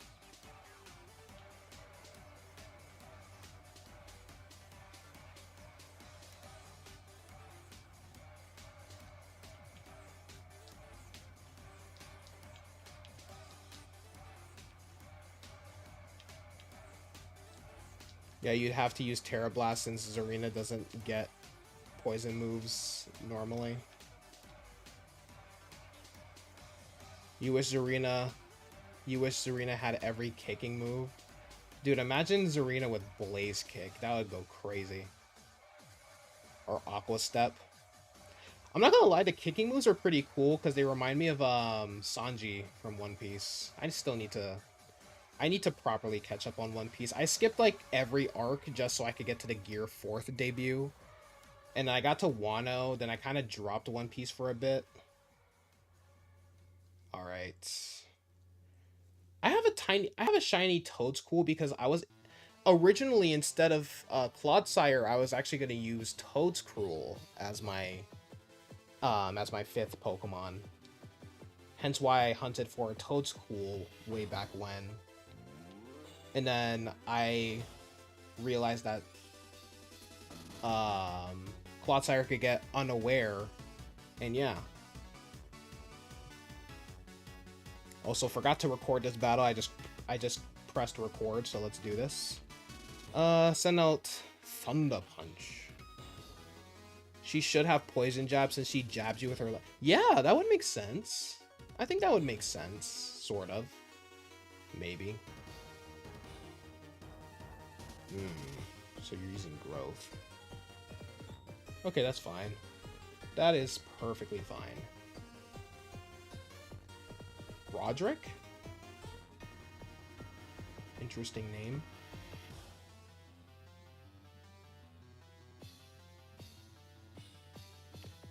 Yeah, you'd have to use Terra Blast since Zarina doesn't get poison moves normally. You wish Zarina had every kicking move. Dude, imagine Zarina with Blaze Kick. That would go crazy. Or Aqua Step. I'm not gonna lie, the kicking moves are pretty cool because they remind me of Sanji from One Piece. I need to properly catch up on One Piece. I skipped, like, every arc just so I could get to the Gear 4th debut. And I got to Wano, then I kind of dropped One Piece for a bit. Alright. I have a shiny Toadscool because I was... Originally, instead of Clodsire, I was actually going to use Toadscruel as my 5th Pokemon. Hence why I hunted for a Toadscool way back when. And then I realized that Clodsire could get Unaware, and yeah. Also forgot to record this battle. I just pressed record, so let's do this. Send out Thunder Punch. She should have Poison Jab since she jabs you with her. Yeah, that would make sense. I think that would make sense, sort of. Maybe. So you're using growth. Okay, that's fine. That is perfectly fine. Roderick? Interesting name.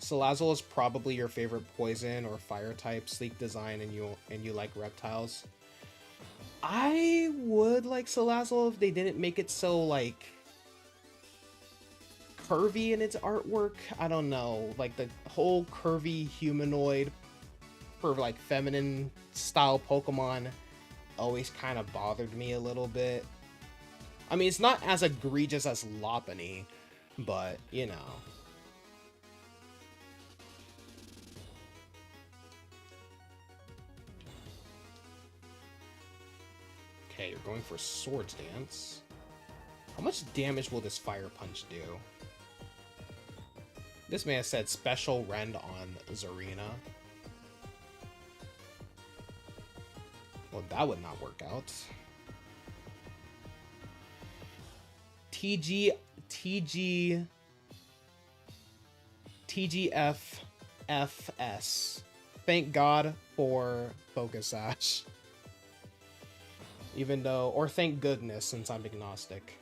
Salazzle is probably your favorite poison or fire type, sleek design, and you like reptiles. I would like Salazzle if they didn't make it so like curvy in its artwork. I don't know, like the whole curvy humanoid for like feminine style Pokemon always kind of bothered me a little bit. I mean, it's not as egregious as Lopunny, but you know. Okay, you're going for Swords Dance. How much damage will this Fire Punch do? This man said Special Rend on Zarina. Well, that would not work out. TGFFS. Thank God for Focus Sash. Even though, or thank goodness, since I'm agnostic.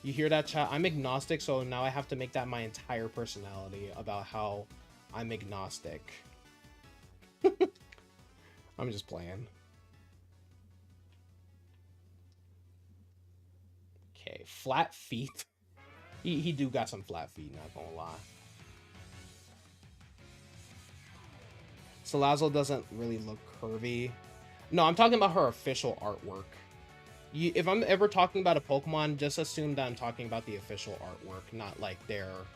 You hear that, chat? I'm agnostic, so now I have to make that my entire personality about how I'm agnostic. I'm just playing. Okay, flat feet. He do got some flat feet, not gonna lie. Salazzle doesn't really look curvy. No, I'm talking about her official artwork. If I'm ever talking about a Pokemon, just assume that I'm talking about the official artwork, not like their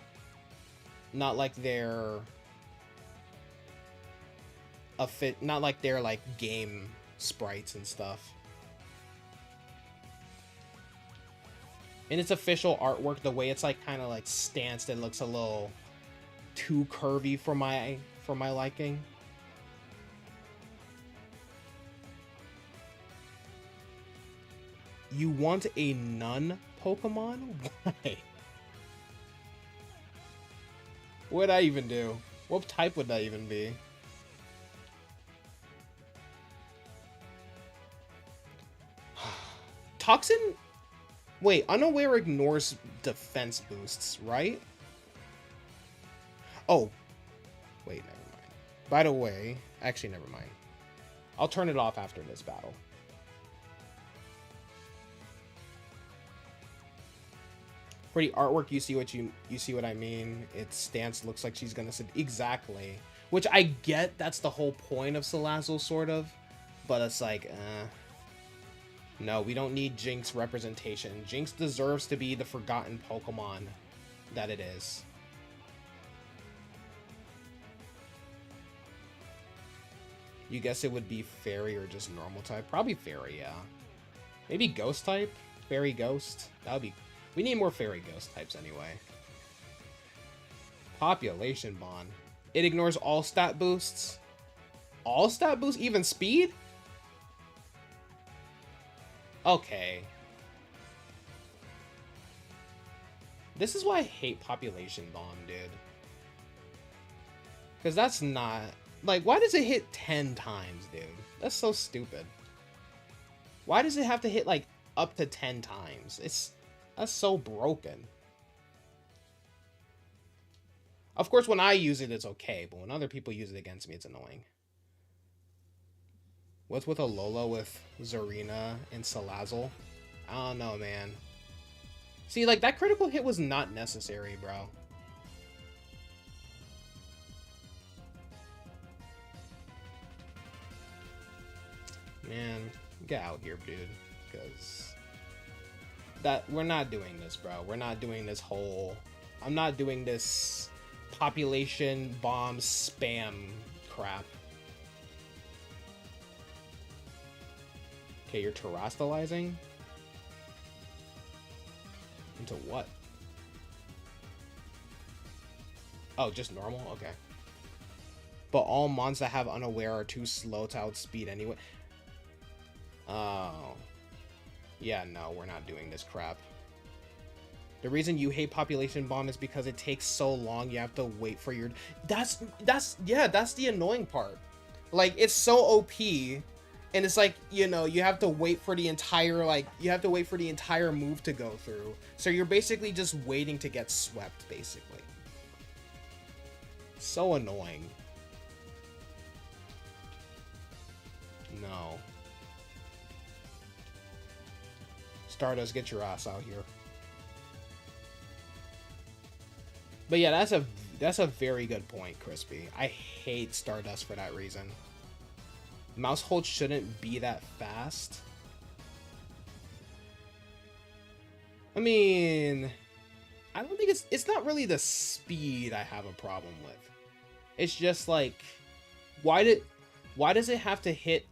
like game sprites and stuff. In its official artwork, the way it's like kind of like stanced, it looks a little too curvy for my liking. You want a nun Pokemon? Why? What would I even do? What type would that even be? Toxin? Wait, Unaware ignores defense boosts, right? Oh. Wait, never mind. By the way, actually, never mind. I'll turn it off after this battle. For the artwork, you see what I mean. Its stance looks like she's gonna sit exactly, which I get. That's the whole point of Salazzle, sort of, but it's like, no, we don't need Jinx representation. Jinx deserves to be the forgotten Pokemon that it is. You guess it would be Fairy or just normal type? Probably Fairy, yeah. Maybe Ghost type? Fairy Ghost? That would be. We need more Fairy Ghost types anyway. Population Bond. It ignores all stat boosts? All stat boosts? Even speed? Okay. This is why I hate Population Bomb, dude. Because that's not... Like, why does it hit 10 times, dude? That's so stupid. Why does it have to hit, like, up to 10 times? That's so broken. Of course, when I use it, it's okay. But when other people use it against me, it's annoying. What's with Alola with Zarina and Salazzle? I don't know, man. See, like, that critical hit was not necessary, bro. Man, get out here, dude. Because... we're not doing this, bro. We're not doing this whole... I'm not doing this population bomb spam crap. Okay, you're terastallizing? Into what? Oh, just normal? Okay. but all mons that have unaware are too slow to outspeed anyway. Oh. Yeah, no, we're not doing this crap. The reason you hate population bomb is because it takes so long. You have to wait for your... That's the annoying part. Like, it's so OP, and it's like, you know, you have to wait for the entire, like, you have to wait for the entire move to go through. So you're basically just waiting to get swept, basically. So annoying. No. Stardust, get your ass out here. But yeah, that's a very good point, Crispy. I hate Stardust for that reason. Mouse hold shouldn't be that fast. I mean, I don't think it's not really the speed I have a problem with. It's just like, why does it have to hit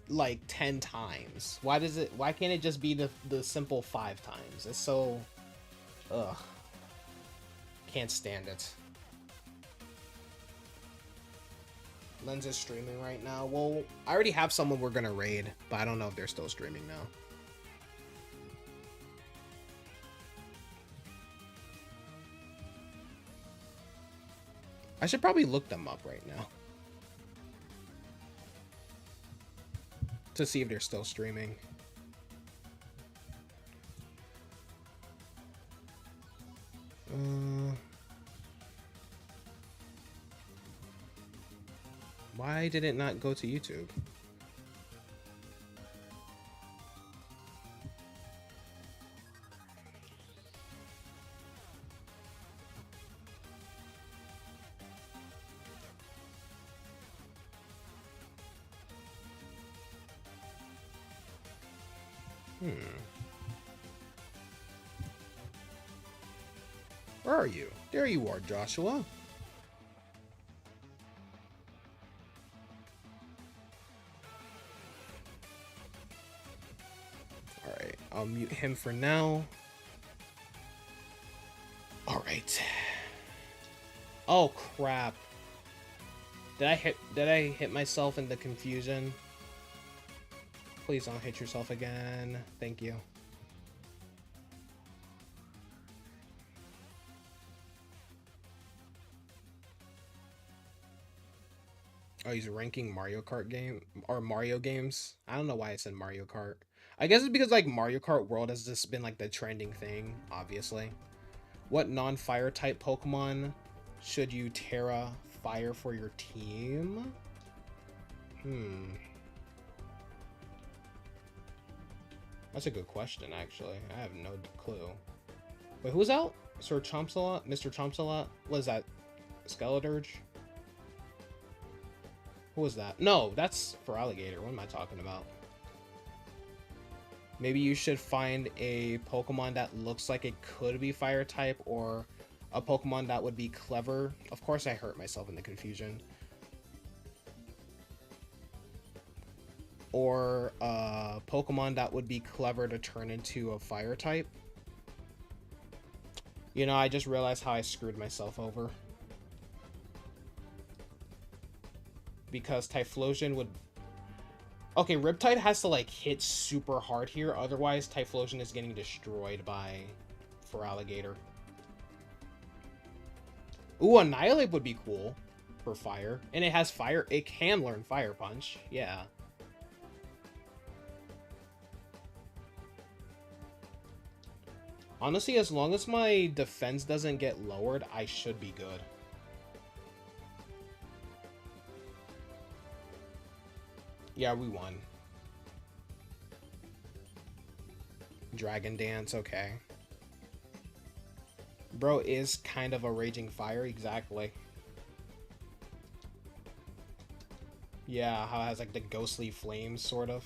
like 10 times? Why can't it just be the simple 5 times? It's so, ugh, can't stand it. Lens is streaming right now. Well, I already have someone we're gonna raid, but I don't know if they're still streaming now. I should probably look them up right now to see if they're still streaming. Why did it not go to YouTube? Where are you? There you are, Joshua. Alright, I'll mute him for now. Alright. Oh crap. Did I hit myself in the confusion? Please don't hit yourself again. Thank you. Oh, he's ranking Mario Kart game or Mario games. I don't know why I said Mario Kart. I guess it's because like Mario Kart World has just been like the trending thing, obviously. What non-fire type Pokemon should you Terra Fire for your team? That's a good question, actually. I have no clue. Wait, who's out? Sir Chompsalot? Mr. Chompsalot? What is that? Skeleturge? Who was that? No, that's for Alligator. What am I talking about? Maybe you should find a Pokemon that looks like it could be fire type, or a Pokemon that would be clever. Of course I hurt myself in the confusion. Or a Pokemon that would be clever to turn into a fire type. You know, I just realized how I screwed myself over. Because Typhlosion would... Okay, Riptide has to, like, hit super hard here. Otherwise, Typhlosion is getting destroyed by... for Alligator. Ooh, Annihilate would be cool for fire. And it has fire... It can learn Fire Punch. Yeah. Honestly, as long as my defense doesn't get lowered, I should be good. Yeah, we won. Dragon Dance, okay. Bro is kind of a raging fire, exactly. Yeah, how it has like the ghostly flames, sort of.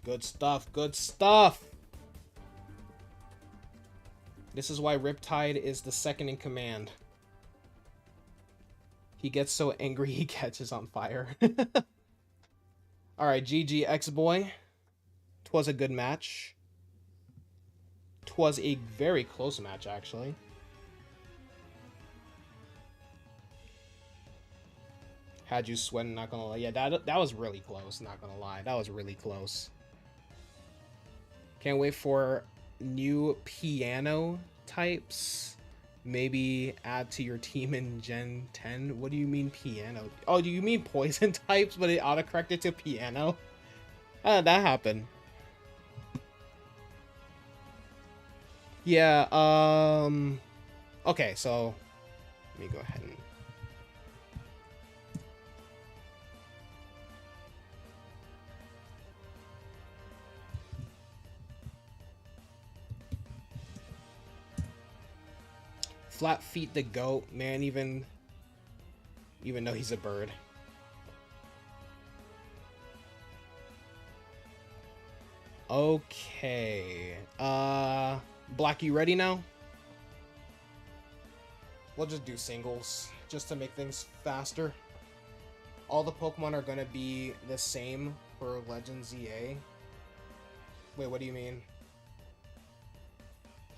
Good stuff, good stuff! This is why Riptide is the second in command. He gets so angry he catches on fire. Alright, GG X-Boy. 'Twas a good match. 'Twas a very close match, actually. Had you sweating, not gonna lie. Yeah, that was really close, not gonna lie. That was really close. Can't wait for new piano types. Maybe add to your team in Gen 10. What do you mean piano? Oh, do you mean poison types, but it autocorrected to piano? How did that happen? Yeah, okay, so let me go ahead and Flat Feet the goat, man, even though he's a bird. Okay. Black, you ready now? We'll just do singles, just to make things faster. All the Pokemon are gonna be the same for Legends ZA. Wait, what do you mean?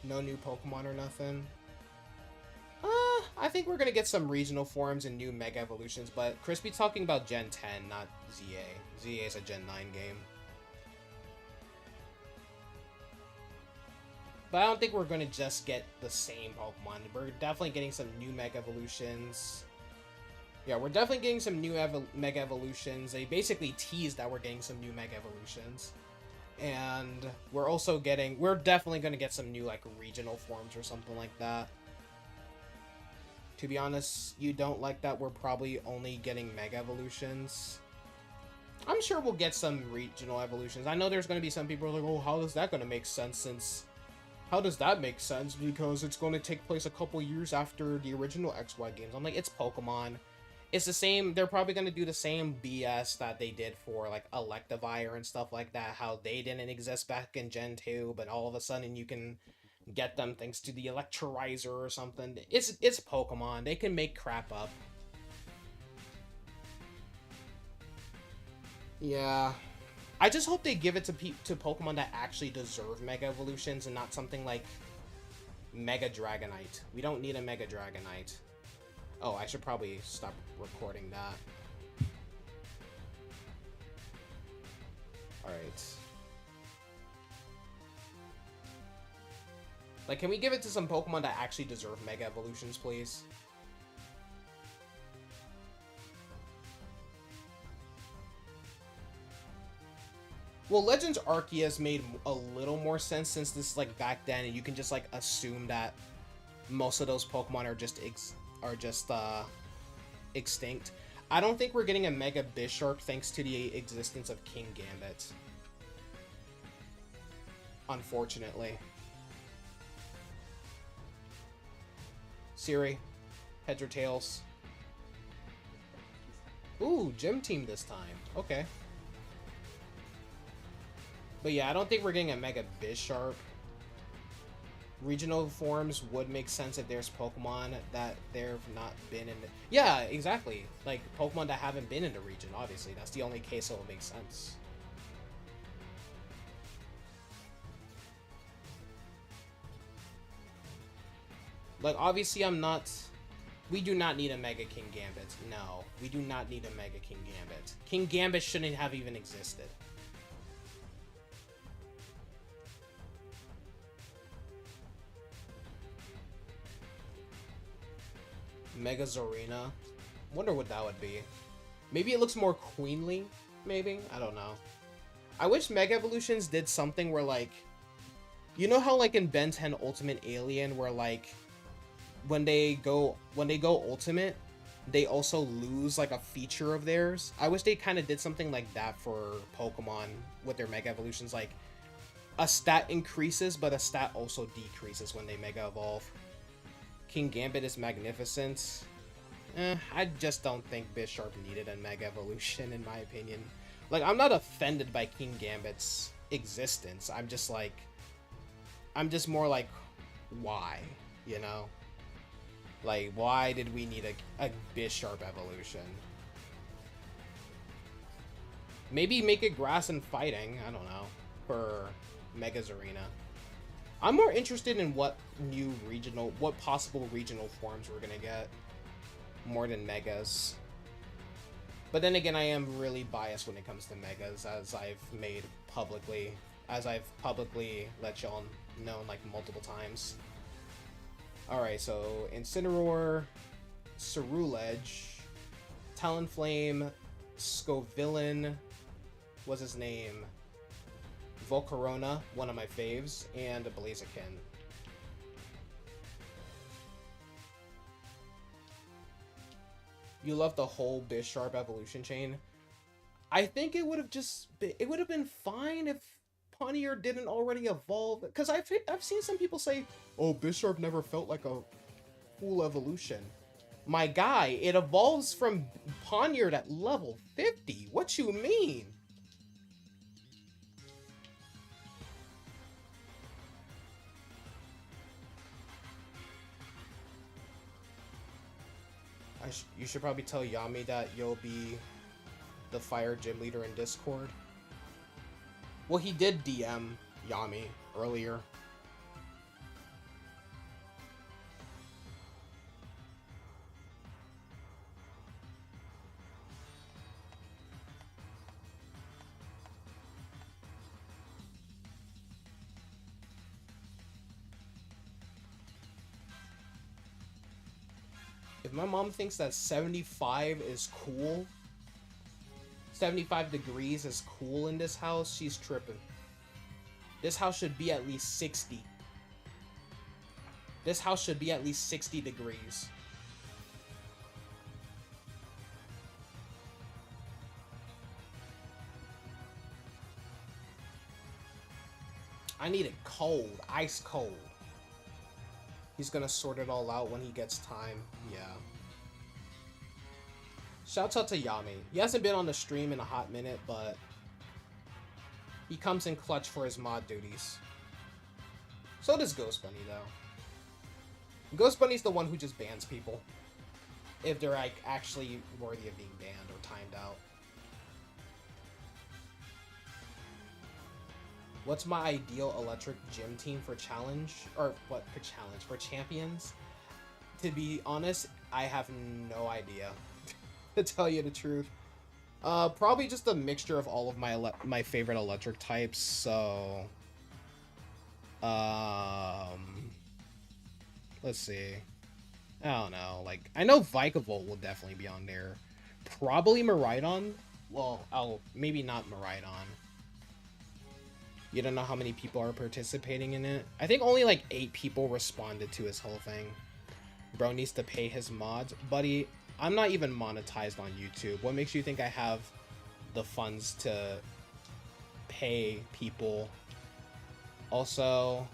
No new Pokemon or nothing? I think we're gonna get some regional forms and new Mega Evolutions, but Crispy's talking about Gen 10, not ZA. ZA is a Gen 9 game. But I don't think we're gonna just get the same Pokemon. We're definitely getting some new Mega Evolutions. Yeah, we're definitely getting some new Mega Evolutions. They basically teased that we're getting some new Mega Evolutions. And we're also getting... We're definitely gonna get some new, like, regional forms or something like that. To be honest, you don't like that we're probably only getting Mega Evolutions. I'm sure we'll get some regional evolutions. I know there's going to be some people who are like, oh, how is that going to make sense since... How does that make sense? Because it's going to take place a couple years after the original XY games. I'm like, it's Pokemon. It's the same... They're probably going to do the same BS that they did for, like, Electivire and stuff like that. How they didn't exist back in Gen 2, but all of a sudden you can... get them thanks to the Electrolyzer or something. It's Pokemon. They can make crap up. Yeah. I just hope they give it to Pokemon that actually deserve Mega Evolutions and not something like Mega Dragonite. We don't need a Mega Dragonite. Oh, I should probably stop recording that. Alright. Like, can we give it to some Pokemon that actually deserve Mega Evolutions, please? Well, Legends Arceus made a little more sense since this is, like, back then, and you can just, like, assume that most of those Pokemon are just extinct. I don't think we're getting a Mega Bisharp thanks to the existence of King Gambit. Unfortunately. Siri, heads or tails? Ooh, Gym Team this time. Okay. But yeah, I don't think we're getting a Mega Bisharp. Regional forms would make sense if there's Pokemon that they've not been in the... Yeah, exactly. Like, Pokemon that haven't been in the region, obviously. That's the only case that will make sense. Like, obviously, we do not need a Mega King Gambit. No, we do not need a Mega King Gambit. King Gambit shouldn't have even existed. Mega Zorina. Wonder what that would be. Maybe it looks more queenly, maybe? I don't know. I wish Mega Evolutions did something where, like... You know how, like, in Ben 10 Ultimate Alien, where, like... When they go Ultimate, they also lose, like, a feature of theirs. I wish they kind of did something like that for Pokemon with their Mega Evolutions. Like, a stat increases, but a stat also decreases when they Mega Evolve. King Gambit is magnificent. I just don't think Bisharp needed a Mega Evolution, in my opinion. Like, I'm not offended by King Gambit's existence. I'm just more like, why? You know? Like, why did we need a Bisharp evolution? Maybe make it grass and fighting, I don't know, for Mega Zorina. I'm more interested in what possible regional forms we're gonna get, more than megas. But then again, I am really biased when it comes to megas, as I've publicly let y'all know like multiple times. Alright, so Incineroar, Ceruledge, Talonflame, Scovillain, what's his name? Volcarona, one of my faves, and Blaziken. You love the whole Bisharp evolution chain. I think it would have been fine if Pawniard didn't already evolve. Because I've seen some people say, oh, Bisharp never felt like a full evolution. My guy, it evolves from Pawniard at level 50. What you mean? You should probably tell Yami that you'll be the fire gym leader in Discord. Well, he did DM Yami earlier. If my mom thinks that 75 is cool, 75 degrees is cool in this house, she's tripping. This house should be at least 60. This house should be at least 60 degrees. I need it cold, ice cold. He's gonna sort it all out when he gets time. Yeah. Shouts out to Yami. He hasn't been on the stream in a hot minute, but he comes in clutch for his mod duties. So does Ghost Bunny, though. Ghost Bunny's the one who just bans people if they're like actually worthy of being banned or timed out. What's my ideal electric gym team for challenge? Or what for challenge? For champions? To be honest, I have no idea. To tell you the truth. Probably just a mixture of all of my favorite electric types, so... let's see. I don't know, like, I know Vikavolt will definitely be on there. Probably Miraidon? Well, maybe not Miraidon. You don't know how many people are participating in it? I think only like 8 people responded to his whole thing. Bro needs to pay his mods. Buddy, I'm not even monetized on YouTube. What makes you think I have the funds to pay people? Also,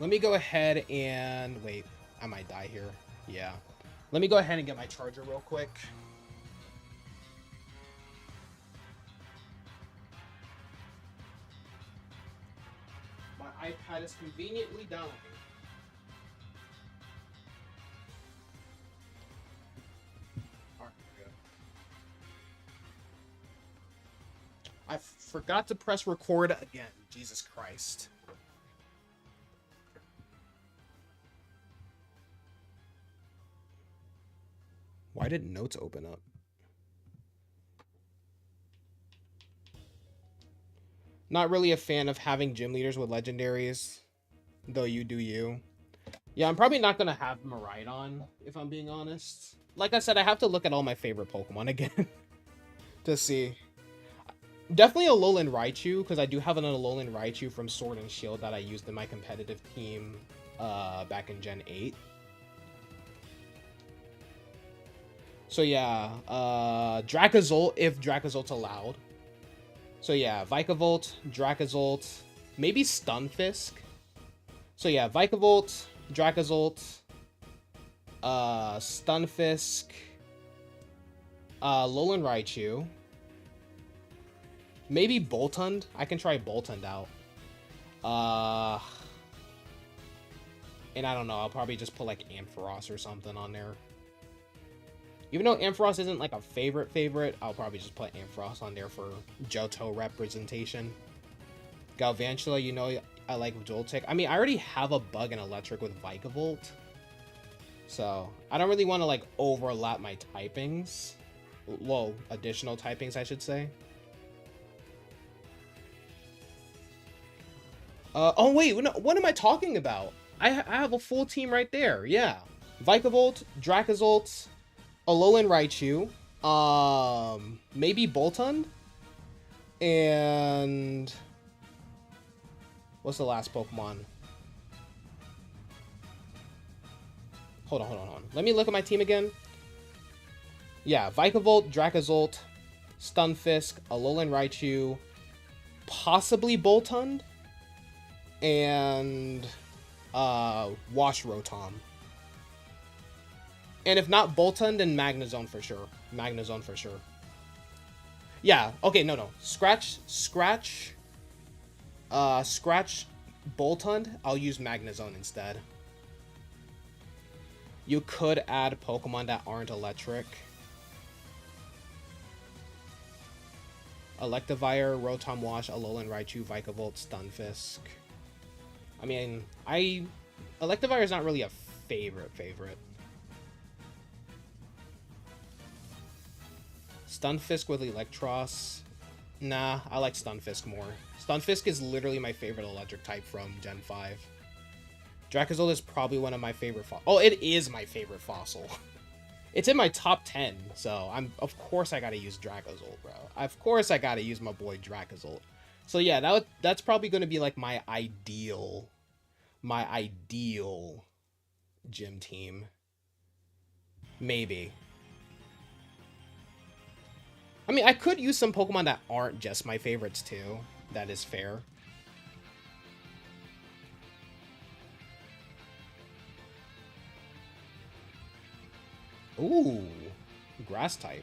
let me go ahead and... Wait, I might die here. Yeah. Let me go ahead and get my charger real quick. My iPad is conveniently dying. I forgot to press record again. Jesus Christ. Why did notes open up? Not really a fan of having gym leaders with legendaries, though you do you. Yeah, I'm probably not going to have Miraidon, if I'm being honest. Like I said, I have to look at all my favorite Pokemon again to see. Definitely a Alolan Raichu, because I do have an Alolan Raichu from Sword and Shield that I used in my competitive team back in Gen 8. So yeah, Dracozolt, if Dracozolt's allowed. So yeah, Vikavolt, Dracozolt, maybe Stunfisk. So yeah, Vikavolt, Dracozolt, Stunfisk, Alolan Raichu. Maybe Boltund. I can try Boltund out. And I don't know, I'll probably just put like Ampharos or something on there. Even though Ampharos isn't like a favorite, I'll probably just put Ampharos on there for Johto representation. Galvantula, you know I like Joltik. I mean, I already have a bug in electric with Vikavolt. So, I don't really want to, like, overlap my typings. Well, additional typings, I should say. Oh, wait, what am I talking about? I have a full team right there, yeah. Vikavolt, Dracozolt, Alolan Raichu, maybe Boltund, and... what's the last Pokemon? Hold on. Let me look at my team again. Yeah, Vikavolt, Dracozolt, Stunfisk, Alolan Raichu, possibly Boltund, and Wash Rotom. And if not Boltund, then Magnezone for sure. Yeah, okay, no. Scratch Boltund, I'll use Magnezone instead. You could add Pokemon that aren't electric. Electivire, Rotom Wash, Alolan Raichu, Vikavolt, Stunfisk. I mean, Electivire is not really a favorite. Stunfisk with Electros. Nah, I like Stunfisk more. Stunfisk is literally my favorite electric type from Gen 5. Dracozolt is probably one of my favorite Oh, it is my favorite fossil. It's in my top 10, so of course I gotta use Dracozolt, bro. Of course I gotta use my boy Dracozolt. So yeah, that's probably gonna be like my ideal gym team. Maybe. I mean, I could use some Pokemon that aren't just my favorites too. That is fair. Ooh, grass type.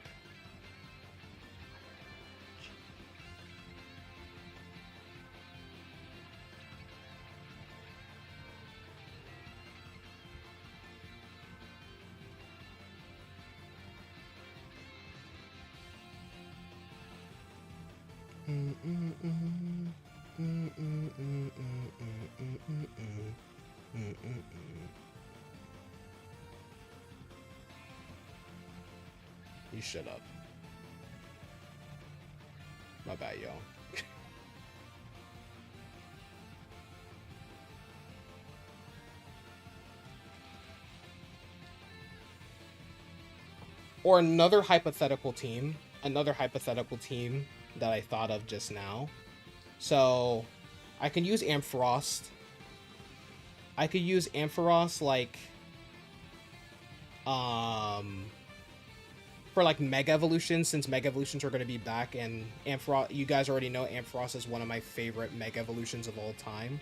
You shut up. My bad, y'all. Or another hypothetical team that I thought of just now. So, I can use Ampharos. I could use Ampharos, like, for, like, Mega Evolutions, since Mega Evolutions are going to be back, and Ampharos, you guys already know Ampharos is one of my favorite Mega Evolutions of all time.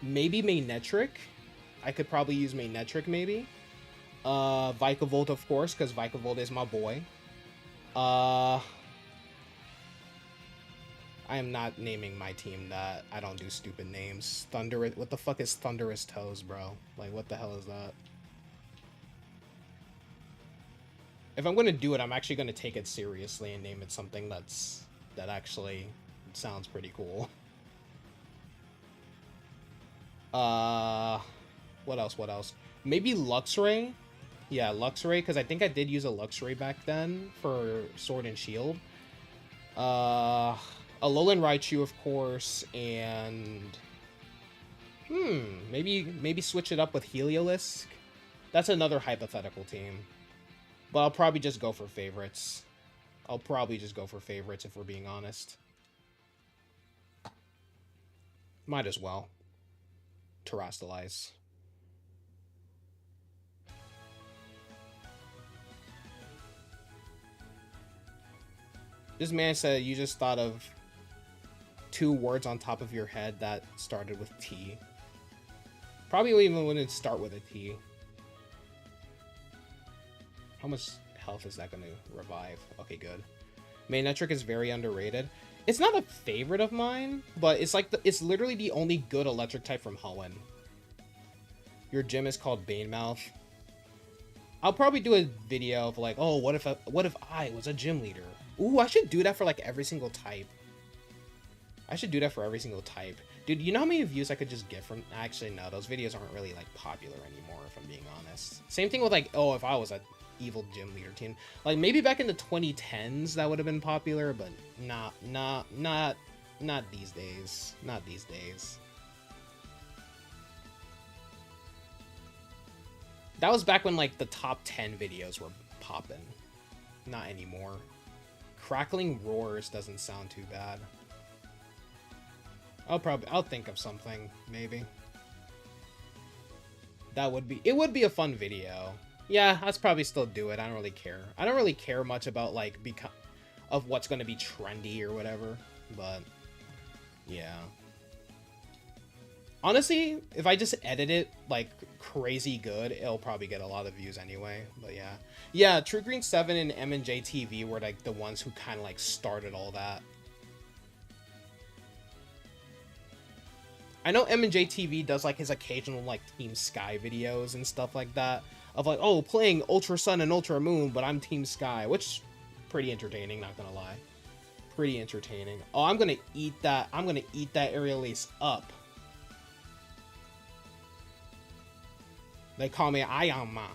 Maybe Manectric. I could probably use Manectric, maybe. Vikavolt, of course, because Vikavolt is my boy. I am not naming my team that. I don't do stupid names. What the fuck is Thunderous Toes, bro? Like, what the hell is that? If I'm gonna do it, I'm actually gonna take it seriously and name it something that actually sounds pretty cool. What else? Maybe Luxray? Yeah, Luxray, because I think I did use a Luxray back then for Sword and Shield. Alolan Raichu, of course, and... maybe switch it up with Heliolisk? That's another hypothetical team. But I'll probably just go for favorites. If we're being honest. Might as well. Terrastalize. This man said you just thought of 2 words on top of your head that started with T. Probably even wouldn't start with a T. How much health is that going to revive? Okay, good. Manectric is very underrated. It's not a favorite of mine, but it's like it's literally the only good electric type from Hoenn. Your gym is called Banemouth. I'll probably do a video of like, oh, what if I was a gym leader? Ooh, I should do that for like every single type. I should do that for every single type. Dude, you know how many views I could just get from... Actually, no, those videos aren't really, like, popular anymore, if I'm being honest. Same thing with, like, oh, if I was a evil gym leader team. Like, maybe back in the 2010s that would have been popular, but not these days. Not these days. That was back when, like, the top 10 videos were popping. Not anymore. Crackling Roars doesn't sound too bad. I'll think of something, maybe. It would be a fun video. Yeah, I'd probably still do it. I don't really care. I don't really care much about, like, of what's going to be trendy or whatever, but yeah. Honestly, if I just edit it, like, crazy good, it'll probably get a lot of views anyway, but yeah. Yeah, True Green 7 and M&J TV were, like, the ones who kind of, like, started all that. I know M&J TV does, like, his occasional, like, Team Sky videos and stuff like that. Of, like, oh, playing Ultra Sun and Ultra Moon, but I'm Team Sky. Which, pretty entertaining, not gonna lie. Pretty entertaining. Oh, I'm gonna eat that. I'm gonna eat that aerial ace up. They call me Iron Man.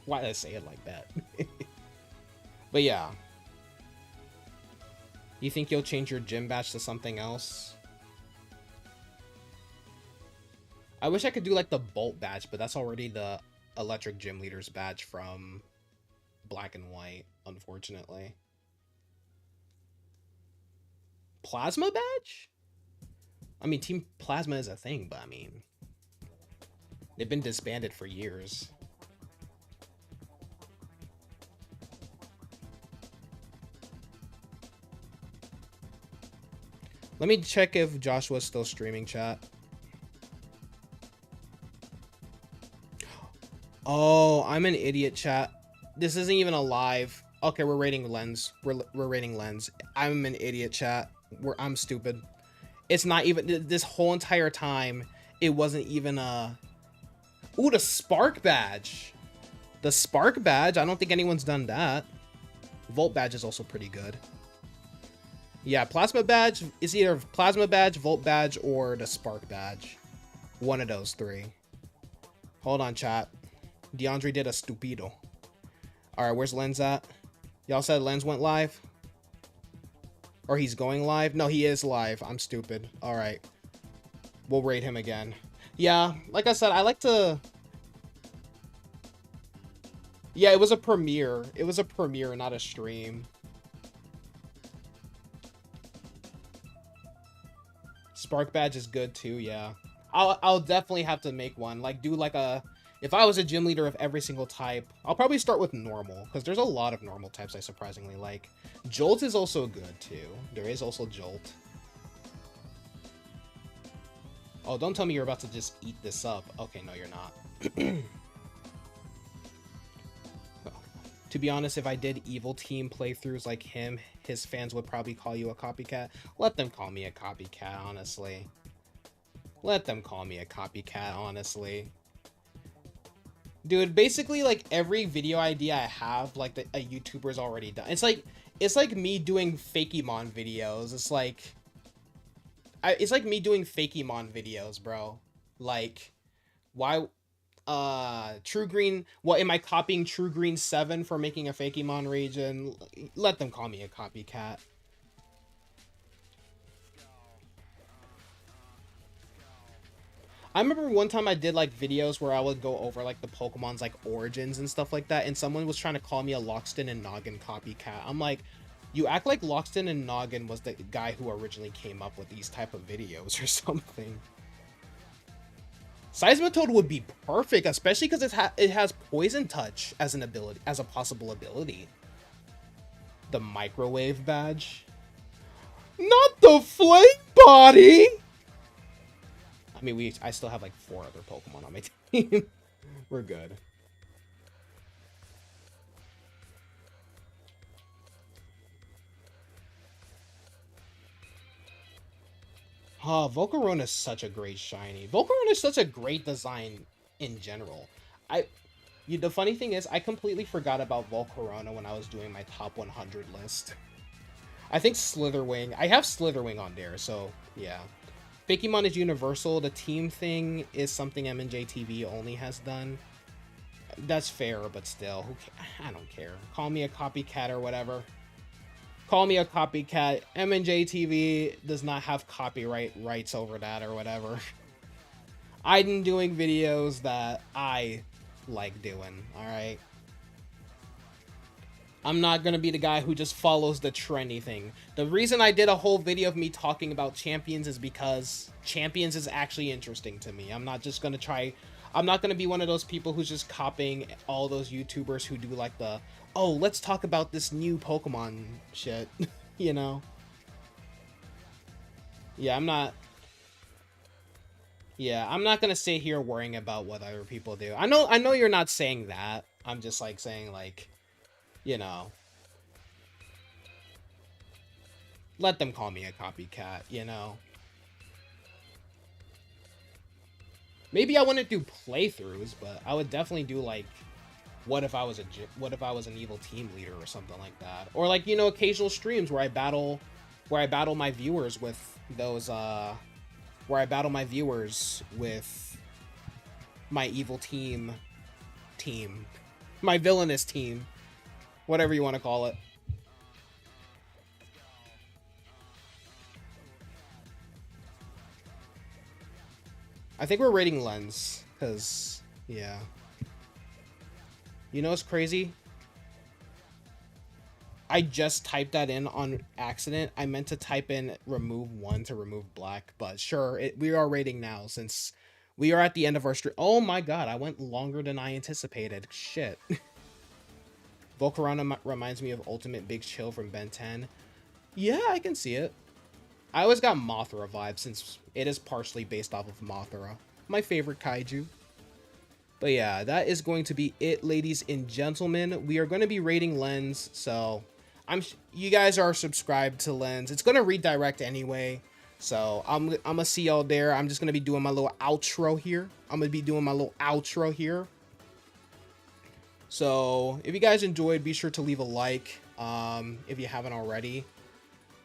Why did I say it like that? But yeah. You think you'll change your gym badge to something else? I wish I could do like the Bolt badge, but that's already the Electric Gym Leader's badge from Black and White, unfortunately. Plasma badge? I mean, Team Plasma is a thing, but I mean, they've been disbanded for years. Let me check if Joshua's still streaming, chat. Oh, I'm an idiot, chat. This isn't even a live. Okay, we're rating Lens. We're rating Lens. I'm an idiot, chat. I'm stupid. It's not even... This whole entire time, it wasn't even a... Ooh, the Spark badge. The Spark badge? I don't think anyone's done that. Volt badge is also pretty good. Yeah, Plasma badge is either Plasma badge, Volt badge, or the Spark badge. One of those three. Hold on, chat. DeAndre did a stupido. Alright, where's Lens at? Y'all said Lens went live? Or he's going live? No, he is live. I'm stupid. Alright. We'll rate him again. Yeah, like I said, I like to... Yeah, it was a premiere. It was a premiere, not a stream. Spark badge is good too, yeah. I'll definitely have to make one. Like, do like a... If I was a gym leader of every single type, I'll probably start with normal, because there's a lot of normal types I surprisingly like. Jolt is also good, too. There is also Jolt. Oh, don't tell me you're about to just eat this up. Okay, no, you're not. To be honest, if I did evil team playthroughs like him, his fans would probably call you a copycat. Let them call me a copycat, honestly. Let them call me a copycat, honestly. Dude, basically, like, every video idea I have, like, a YouTuber's already done. It's like me doing Fakemon videos. It's like me doing Fakemon videos, bro. Like, why... True Green... What, am I copying True Green 7 for making a Fakemon region? Let them call me a copycat. I remember one time I did, like, videos where I would go over, like, the Pokemon's, like, origins and stuff like that, and someone was trying to call me a Loxton and Noggin copycat. I'm like, you act like Loxton and Noggin was the guy who originally came up with these type of videos or something. Seismitoad would be perfect, especially because it has Poison Touch as an ability, as a possible ability. The Microwave badge. Not the Flame Body! I mean, I still have like 4 other Pokemon on my team. We're good. Oh, Volcarona is such a great shiny. Volcarona is such a great design in general. The funny thing is, I completely forgot about Volcarona when I was doing my top 100 list. I think Slitherwing. I have Slitherwing on there, so yeah. Fakemon is universal. The team thing is something M&J TV only has done. That's fair, but still, I don't care. Call me a copycat or whatever. Call me a copycat. M&J TV does not have copyright rights over that or whatever. I'm doing videos that I like doing, alright? I'm not gonna be the guy who just follows the trendy thing. The reason I did a whole video of me talking about Champions is because Champions is actually interesting to me. I'm not just gonna try... I'm not gonna be one of those people who's just copying all those YouTubers who do like the, oh, let's talk about this new Pokemon shit, you know? Yeah, I'm not gonna sit here worrying about what other people do. I know you're not saying that. I'm just like saying like, you know, let them call me a copycat, you know? Maybe I wouldn't do playthroughs, but I would definitely do like, what if I was an evil team leader or something like that, or like, you know, occasional streams where I battle my viewers with those my evil team, my villainous team, whatever you want to call it. I think we're rating Lens, because, yeah. You know what's crazy? I just typed that in on accident. I meant to type in remove 1 to remove black, but sure, we are rating now since we are at the end of our stream. Oh my god, I went longer than I anticipated. Shit. Volcarona reminds me of Ultimate Big Chill from Ben 10. Yeah, I can see it. I always got Mothra vibes since it is partially based off of Mothra, my favorite kaiju. But yeah, that is going to be it, ladies and gentlemen. We are going to be rating Lens, so you guys are subscribed to Lens. It's going to redirect anyway, so I'm going to see y'all there. I'm just going to be doing my little outro here. So if you guys enjoyed, be sure to leave a like if you haven't already.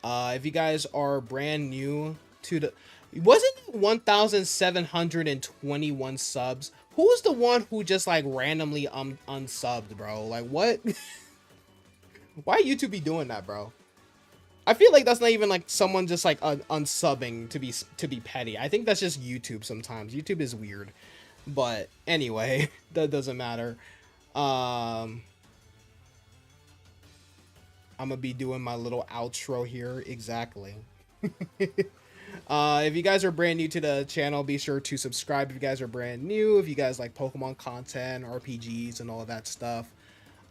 If you guys are brand new to the... Wasn't it 1,721 subs? Who's the one who just, like, randomly unsubbed, bro? Like, what? Why YouTube be doing that, bro? I feel like that's not even, like, someone just, like, unsubbing to be petty. I think that's just YouTube sometimes. YouTube is weird. But, anyway, that doesn't matter. I'm gonna be doing my little outro here. Exactly. If you guys are brand new to the channel, be sure to subscribe if you guys are brand new. If you guys like Pokemon content, RPGs, and all of that stuff.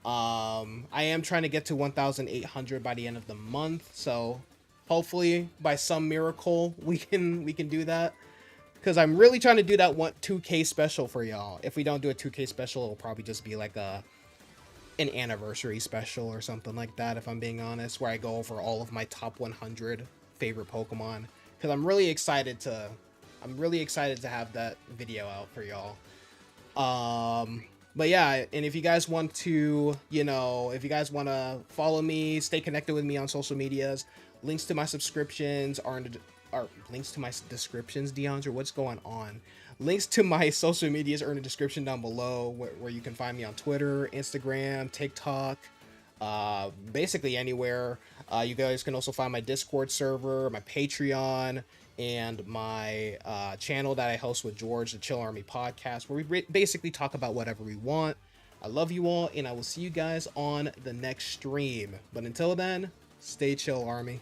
I am trying to get to 1,800 by the end of the month, so hopefully by some miracle we can do that. Because I'm really trying to do that 2K special for y'all. If we don't do a 2K special, it'll probably just be like an anniversary special or something like that, if I'm being honest, where I go over all of my top 100 favorite Pokemon. Because I'm really excited to have that video out for y'all. But yeah, and if you guys want to, you know, if you guys want to follow me, stay connected with me on social medias, links to my subscriptions are links to my descriptions, DeAndre, what's going on? Links to my social medias are in the description down below, where you can find me on Twitter, Instagram, TikTok, basically anywhere. You guys can also find my Discord server, my Patreon, and my channel that I host with George, the Chill Army podcast, where we basically talk about whatever we want. I love you all, and I will see you guys on the next stream. But until then, stay chill, Army.